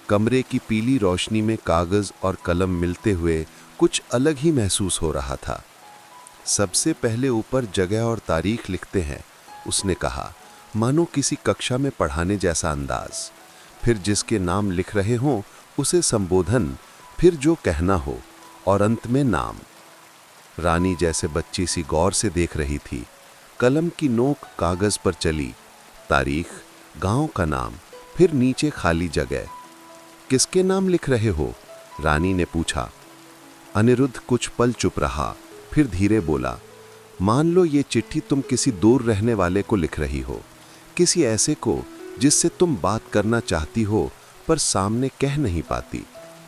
कमरे की पीली रोशनी में कागज और कलम मिलते हुए कुछ अलग ही महसूस हो रहा था। सबसे पहले ऊपर जगह और तारीख लिखते हैं, उसने कहा, मानो किसी कक्षा में पढ़ाने जैसा अंदाज। फिर जिसके नाम लिख रहे हों उसे संबोधन, फिर जो कहना हो, और अंत में नाम। रानी जैसे बच्ची सी गौर से देख रही थी। कलम की नोक कागज पर चली, तारीख, गांव का नाम, फिर नीचे खाली जगह। किसके नाम लिख रहे हो? रानी ने पूछा। अनिरुद्ध कुछ पल चुप रहा, फिर धीरे बोला, मान लो ये चिट्ठी तुम किसी दूर रहने वाले को लिख रही हो, किसी ऐसे को जिससे तुम बात करना चाहती हो पर सामने कह नहीं पाती,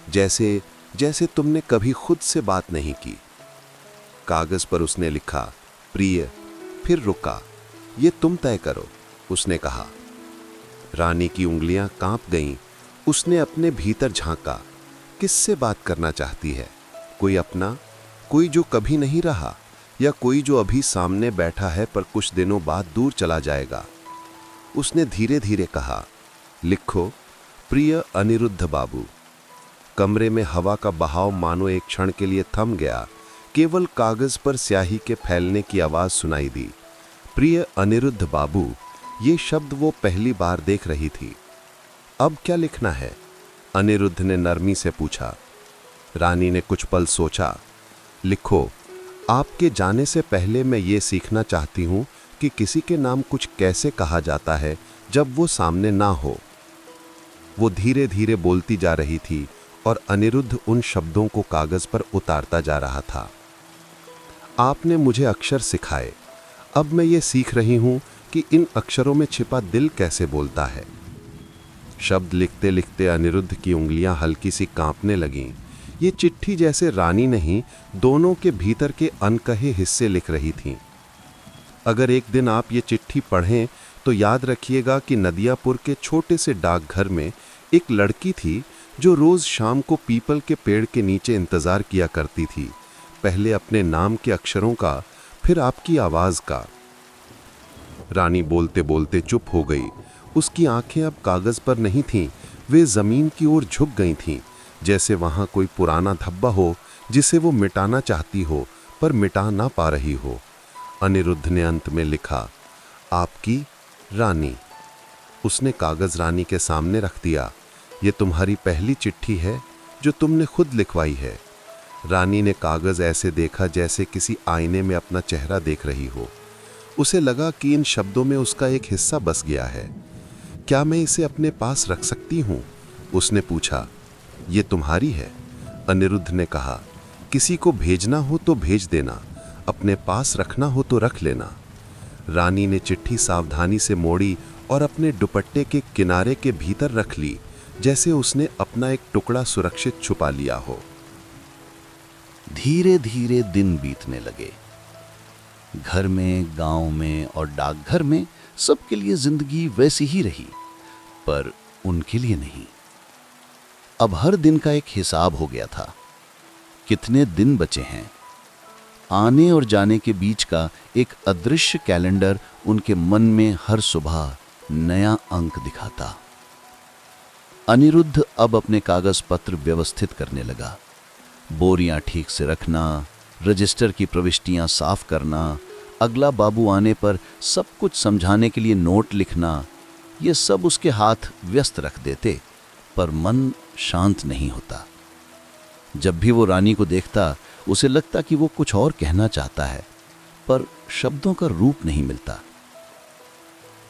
जैसे तुमने कभी खुद से बात नहीं की। कागज पर उसने लिखा, प्रिय, फिर रुका। ये तुम तय करो, उसने कहा। रानी की उंगलियां कांप गईं। उसने अपने भीतर झांका। किससे बात करना चाहती है? कोई अपना, कोई जो कभी नहीं रहा, या कोई जो अभी सामने बैठा है पर कुछ दिनों बाद दूर चला जाएगा? उसने धीरे धीरे कहा, लिखो प्रिय अनिरुद्ध बाबू। कमरे में हवा का बहाव मानो एक क्षण के लिए थम गया। केवल कागज पर स्याही के फैलने की आवाज सुनाई दी। प्रिय अनिरुद्ध बाबू, ये शब्द वो पहली बार देख रही थी। अब क्या लिखना है? अनिरुद्ध ने नरमी से पूछा। रानी ने कुछ पल सोचा। लिखो, आपके जाने से पहले मैं ये सीखना चाहती हूँ कि किसी के नाम कुछ कैसे कहा जाता है जब वो सामने ना हो। वो धीरे धीरे बोलती जा रही थी और अनिरुद्ध उन शब्दों को कागज पर उतारता जा रहा था। आपने मुझे अक्षर सिखाए, अब मैं ये सीख रही हूँ कि इन अक्षरों में छिपा दिल कैसे बोलता है। शब्द लिखते लिखते अनिरुद्ध की उंगलियां हल्की सी कांपने लगीं। ये चिट्ठी जैसे रानी नहीं, दोनों के भीतर के अनकहे हिस्से लिख रही थीं। अगर एक दिन आप ये चिट्ठी पढ़ें तो याद रखिएगा कि नदियापुर के छोटे से डाकघर में एक लड़की थी जो रोज शाम को पीपल के पेड़ के नीचे इंतजार किया करती थी, पहले अपने नाम के अक्षरों का, फिर आपकी आवाज का। रानी बोलते बोलते चुप हो गई। उसकी आंखें अब कागज पर नहीं थीं, वे जमीन की ओर झुक गई थीं, जैसे वहां कोई पुराना धब्बा हो जिसे वो मिटाना चाहती हो पर मिटा ना पा रही हो। अनिरुद्ध ने अंत में लिखा, आपकी रानी। उसने कागज रानी के सामने रख दिया। ये तुम्हारी पहली चिट्ठी है जो तुमने खुद लिखवाई है। रानी ने कागज ऐसे देखा जैसे किसी आईने में अपना चेहरा देख रही हो। उसे लगा कि इन शब्दों में उसका एक हिस्सा बस गया है। क्या मैं इसे अपने पास रख सकती हूँ? उसने पूछा। ये तुम्हारी है, अनिरुद्ध ने कहा। किसी को भेजना हो तो भेज देना, अपने पास रखना हो तो रख लेना। रानी ने चिट्ठी सावधानी से मोड़ी और अपने दुपट्टे के किनारे के भीतर रख ली, जैसे उसने अपना एक टुकड़ा सुरक्षित छुपा लिया हो। धीरे धीरे दिन बीतने लगे। घर में, गांव में और डाकघर में सबके लिए जिंदगी वैसी ही रही, पर उनके लिए नहीं। अब हर दिन का एक हिसाब हो गया था। कितने दिन बचे हैं? आने और जाने के बीच का एक अदृश्य कैलेंडर उनके मन में हर सुबह नया अंक दिखाता। अनिरुद्ध अब अपने कागज पत्र व्यवस्थित करने लगा। बोरियां ठीक से रखना, रजिस्टर की प्रविष्टियां साफ करना, अगला बाबू आने पर सब कुछ समझाने के लिए नोट लिखना, ये सब उसके हाथ व्यस्त रख देते, पर मन शांत नहीं होता। जब भी वो रानी को देखता, उसे लगता कि वो कुछ और कहना चाहता है, पर शब्दों का रूप नहीं मिलता।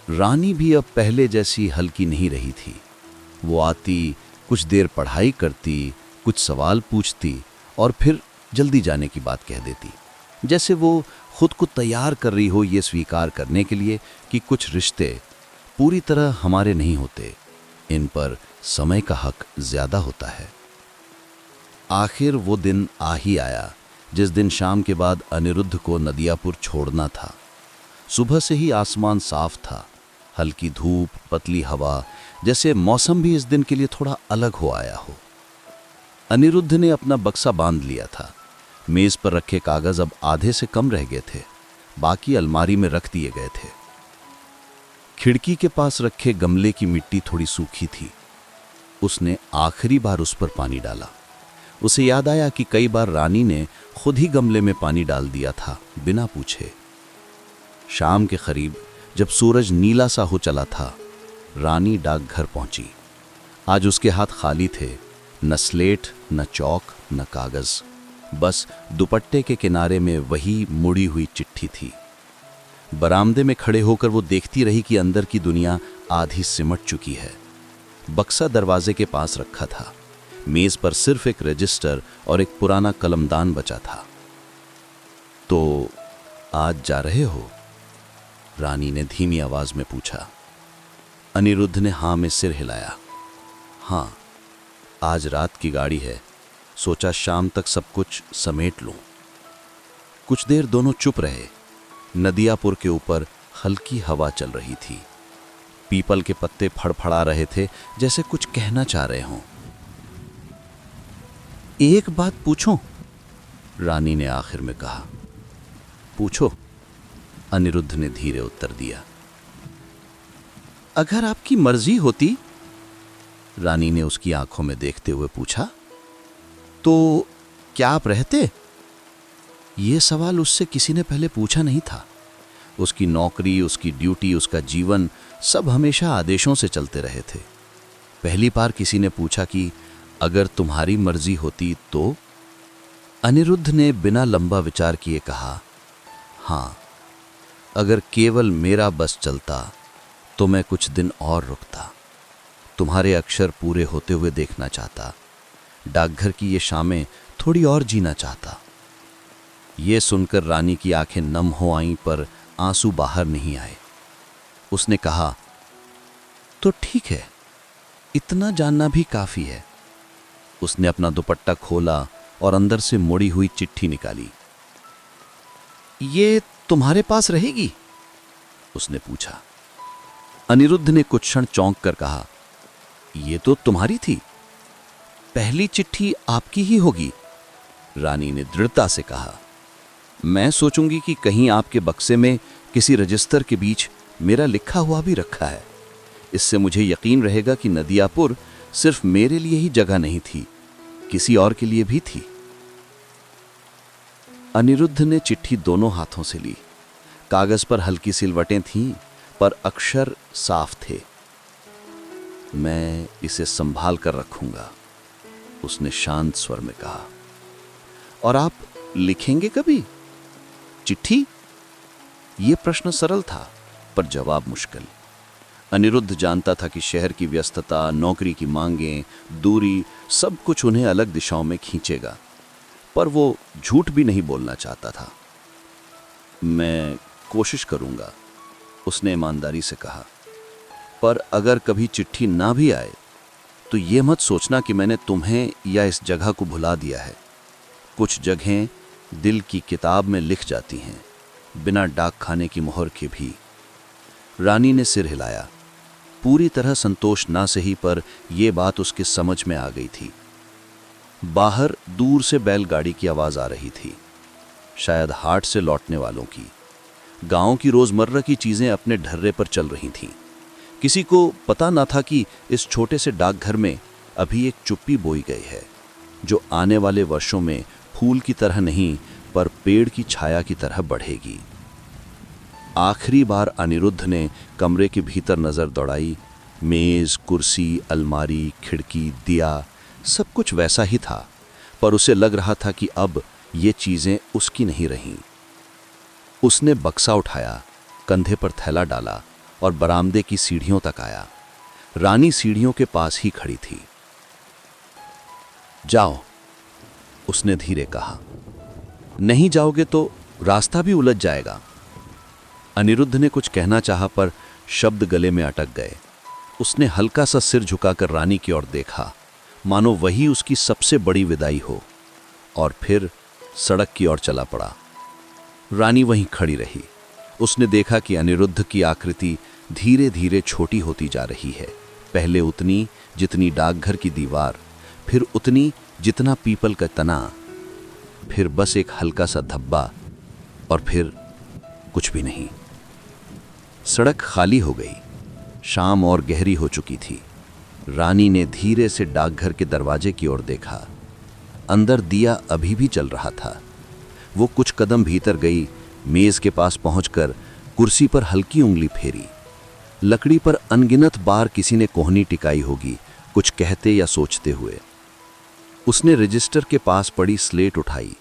रानी भी अब पहले जैसी हल्की नहीं रही थी। वो आती, कुछ देर पढ़ाई करती, कुछ सवाल पूछती और फिर जल्दी जाने की बात कह देती, जैसे वो खुद को तैयार कर रही हो ये स्वीकार करने के लिए कि कुछ रिश्ते पूरी तरह हमारे नहीं होते, इन पर समय का हक ज्यादा होता है। आखिर वो दिन आ ही आया जिस दिन शाम के बाद अनिरुद्ध को नदियापुर छोड़ना था। सुबह से ही आसमान साफ था, हल्की धूप, पतली हवा, जैसे मौसम भी इस दिन के लिए थोड़ा अलग हो आया हो। अनिरुद्ध ने अपना बक्सा बांध लिया था। मेज पर रखे कागज अब आधे से कम रह गए थे, बाकी अलमारी में रख दिए गए थे। खिड़की के पास रखे गमले की मिट्टी थोड़ी सूखी थी। उसने आखिरी बार उस पर पानी डाला। उसे याद आया कि कई बार रानी ने खुद ही गमले में पानी डाल दिया था, बिना पूछे। शाम के करीब जब सूरज नीला सा हो चला था, रानी डाकघर पहुंची। आज उसके हाथ खाली थे, न स्लेट, न चौक, न कागज, बस दुपट्टे के किनारे में वही मुड़ी हुई चिट्ठी थी। बरामदे में खड़े होकर वो देखती रही कि अंदर की दुनिया आधी सिमट चुकी है। बक्सा दरवाजे के पास रखा था। मेज पर सिर्फ एक रजिस्टर और एक पुराना कलमदान बचा था। तो आज जा रहे हो? रानी ने धीमी आवाज में पूछा। अनिरुद्ध ने हाँ में सिर हिलाया। हाँ, आज रात की गाड़ी है, सोचा शाम तक सब कुछ समेट लूं। कुछ देर दोनों चुप रहे। नदियापुर के ऊपर हल्की हवा चल रही थी। पीपल के पत्ते फड़फड़ा रहे थे, जैसे कुछ कहना चाह रहे हों। एक बात पूछूं? रानी ने आखिर में कहा। पूछो, अनिरुद्ध ने धीरे उत्तर दिया। अगर आपकी मर्जी होती, रानी ने उसकी आंखों में देखते हुए पूछा, तो क्या आप रहते? यह सवाल उससे किसी ने पहले पूछा नहीं था। उसकी नौकरी, उसकी ड्यूटी, उसका जीवन सब हमेशा आदेशों से चलते रहे थे। पहली बार किसी ने पूछा कि अगर तुम्हारी मर्जी होती तो? अनिरुद्ध ने बिना लंबा विचार किए कहा, हाँ, अगर केवल मेरा बस चलता तो मैं कुछ दिन और रुकता। तुम्हारे अक्षर पूरे होते हुए देखना चाहता। डाकघर की ये शामें थोड़ी और जीना चाहता। ये सुनकर रानी की आंखें नम हो आईं, पर आंसू बाहर नहीं आए। उसने कहा, तो ठीक है, इतना जानना भी काफी है। उसने अपना दुपट्टा खोला और अंदर से मुड़ी हुई चिट्ठी निकाली। ये तुम्हारे पास रहेगी? उसने पूछा। अनिरुद्ध ने कुछ क्षण चौंक कर कहा, ये तो तुम्हारी थी। पहली चिट्ठी आपकी ही होगी, रानी ने दृढ़ता से कहा। मैं सोचूंगी कि कहीं आपके बक्से में किसी रजिस्टर के बीच मेरा लिखा हुआ भी रखा है। इससे मुझे यकीन रहेगा कि नदियापुर सिर्फ मेरे लिए ही जगह नहीं थी, किसी और के लिए भी थी। अनिरुद्ध ने चिट्ठी दोनों हाथों से ली। कागज पर हल्की सिलवटें थीं, पर अक्षर साफ थे। मैं इसे संभाल कर रखूंगा, उसने शांत स्वर में कहा। और आप लिखेंगे कभी चिट्ठी? यह प्रश्न सरल था, पर जवाब मुश्किल। अनिरुद्ध जानता था कि शहर की व्यस्तता, नौकरी की मांगें, दूरी, सब कुछ उन्हें अलग दिशाओं में खींचेगा, पर वो झूठ भी नहीं बोलना चाहता था। मैं कोशिश करूंगा, उसने ईमानदारी से कहा। पर अगर कभी चिट्ठी ना भी आए तो ये मत सोचना कि मैंने तुम्हें या इस जगह को भुला दिया है। कुछ जगहें दिल की किताब में लिख जाती हैं, बिना डाक खाने की मोहर के भी। रानी ने सिर हिलाया। पूरी तरह संतोष ना सही, पर यह बात उसके समझ में आ गई थी। बाहर दूर से बैलगाड़ी की आवाज आ रही थी, शायद हाट से लौटने वालों की। गांव की रोजमर्रा की चीजें अपने ढर्रे पर चल रही थीं। किसी को पता ना था कि इस छोटे से डाकघर में अभी एक चुप्पी बोई गई है, जो आने वाले वर्षों में फूल की तरह नहीं, पर पेड़ की छाया की तरह बढ़ेगी। आखिरी बार अनिरुद्ध ने कमरे के भीतर नजर दौड़ाई। मेज, कुर्सी, अलमारी, खिड़की, दिया, सब कुछ वैसा ही था, पर उसे लग रहा था कि अब ये चीजें उसकी नहीं रहीं। उसने बक्सा उठाया, कंधे पर थैला डाला और बरामदे की सीढ़ियों तक आया। रानी सीढ़ियों के पास ही खड़ी थी। जाओ, उसने धीरे कहा। नहीं जाओगे तो रास्ता भी उलझ जाएगा। अनिरुद्ध ने कुछ कहना चाहा, पर शब्द गले में अटक गए। उसने हल्का सा सिर झुकाकर रानी की ओर देखा, मानो वही उसकी सबसे बड़ी विदाई हो, और फिर सड़क की ओर चला पड़ा। रानी वहीं खड़ी रही। उसने देखा कि अनिरुद्ध की आकृति धीरे धीरे छोटी होती जा रही है। पहले उतनी जितनी डाकघर की दीवार, फिर उतनी जितना पीपल का तना, फिर बस एक हल्का सा धब्बा, और फिर कुछ भी नहीं। सड़क खाली हो गई। शाम और गहरी हो चुकी थी। रानी ने धीरे से डाकघर के दरवाजे की ओर देखा। अंदर दिया अभी भी जल रहा था। वो कुछ कदम भीतर गई। मेज के पास पहुंचकर कुर्सी पर हल्की उंगली फेरी। लकड़ी पर अनगिनत बार किसी ने कोहनी टिकाई होगी, कुछ कहते या सोचते हुए। उसने रजिस्टर के पास पड़ी स्लेट उठाई,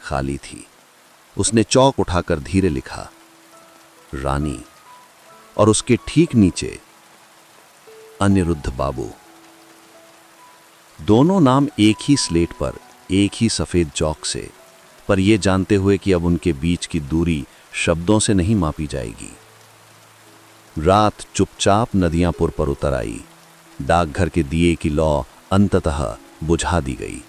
खाली थी। उसने चौक उठाकर धीरे लिखा, रानी, और उसके ठीक नीचे अनिरुद्ध बाबू। दोनों नाम एक ही स्लेट पर, एक ही सफेद चौक से, पर यह जानते हुए कि अब उनके बीच की दूरी शब्दों से नहीं मापी जाएगी। रात चुपचाप नदियापुर पर उतर आई। डाकघर के दिए की लौ अंततः बुझा दी गई।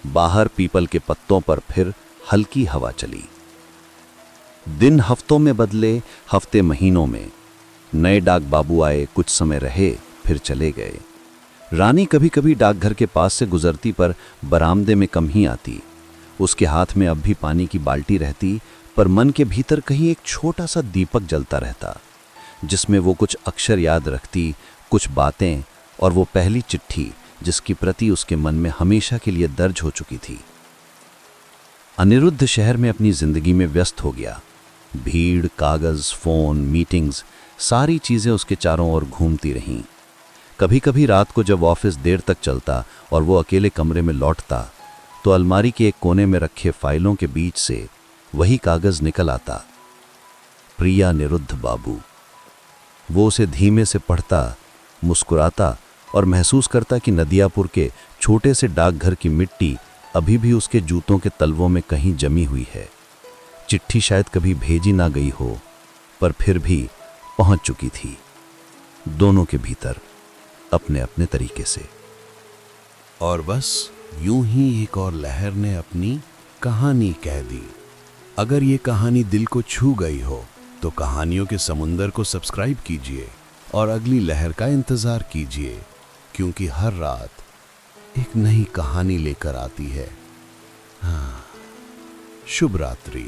बाहर पीपल के पत्तों पर फिर हल्की हवा चली। दिन हफ्तों में बदले, हफ्ते महीनों में। नए डाक बाबू आए, कुछ समय रहे, फिर चले गए। रानी कभी कभी डाकघर के पास से गुजरती, पर बरामदे में कम ही आती। उसके हाथ में अब भी पानी की बाल्टी रहती, पर मन के भीतर कहीं एक छोटा सा दीपक जलता रहता, जिसमें वो कुछ अक्षर याद रखती, कुछ बातें, और वो पहली चिट्ठी जिसकी प्रति उसके मन में हमेशा के लिए दर्ज हो चुकी थी। अनिरुद्ध शहर में अपनी जिंदगी में व्यस्त हो गया। भीड़, कागज, फोन, मीटिंग्स, सारी चीजें उसके चारों ओर घूमती रहीं। कभी कभी रात को जब ऑफिस देर तक चलता और वो अकेले कमरे में लौटता, तो अलमारी के एक कोने में रखे फाइलों के बीच से वही कागज निकल आता, प्रिया निरुद्ध बाबू। वो उसे धीमे से पढ़ता, मुस्कुराता और महसूस करता कि नदियापुर के छोटे से डाकघर की मिट्टी अभी भी उसके जूतों के तलवों में कहीं जमी हुई है। चिट्ठी शायद कभी भेजी ना गई हो, पर फिर भी पहुंच चुकी थी दोनों के भीतर, अपने अपने तरीके से। और बस यूं ही एक और लहर ने अपनी कहानी कह दी। अगर ये कहानी दिल को छू गई हो तो कहानियों के समुंदर को सब्सक्राइब कीजिए और अगली लहर का इंतजार कीजिए, क्योंकि हर रात एक नई कहानी लेकर आती है। हाँ, शुभ रात्रि।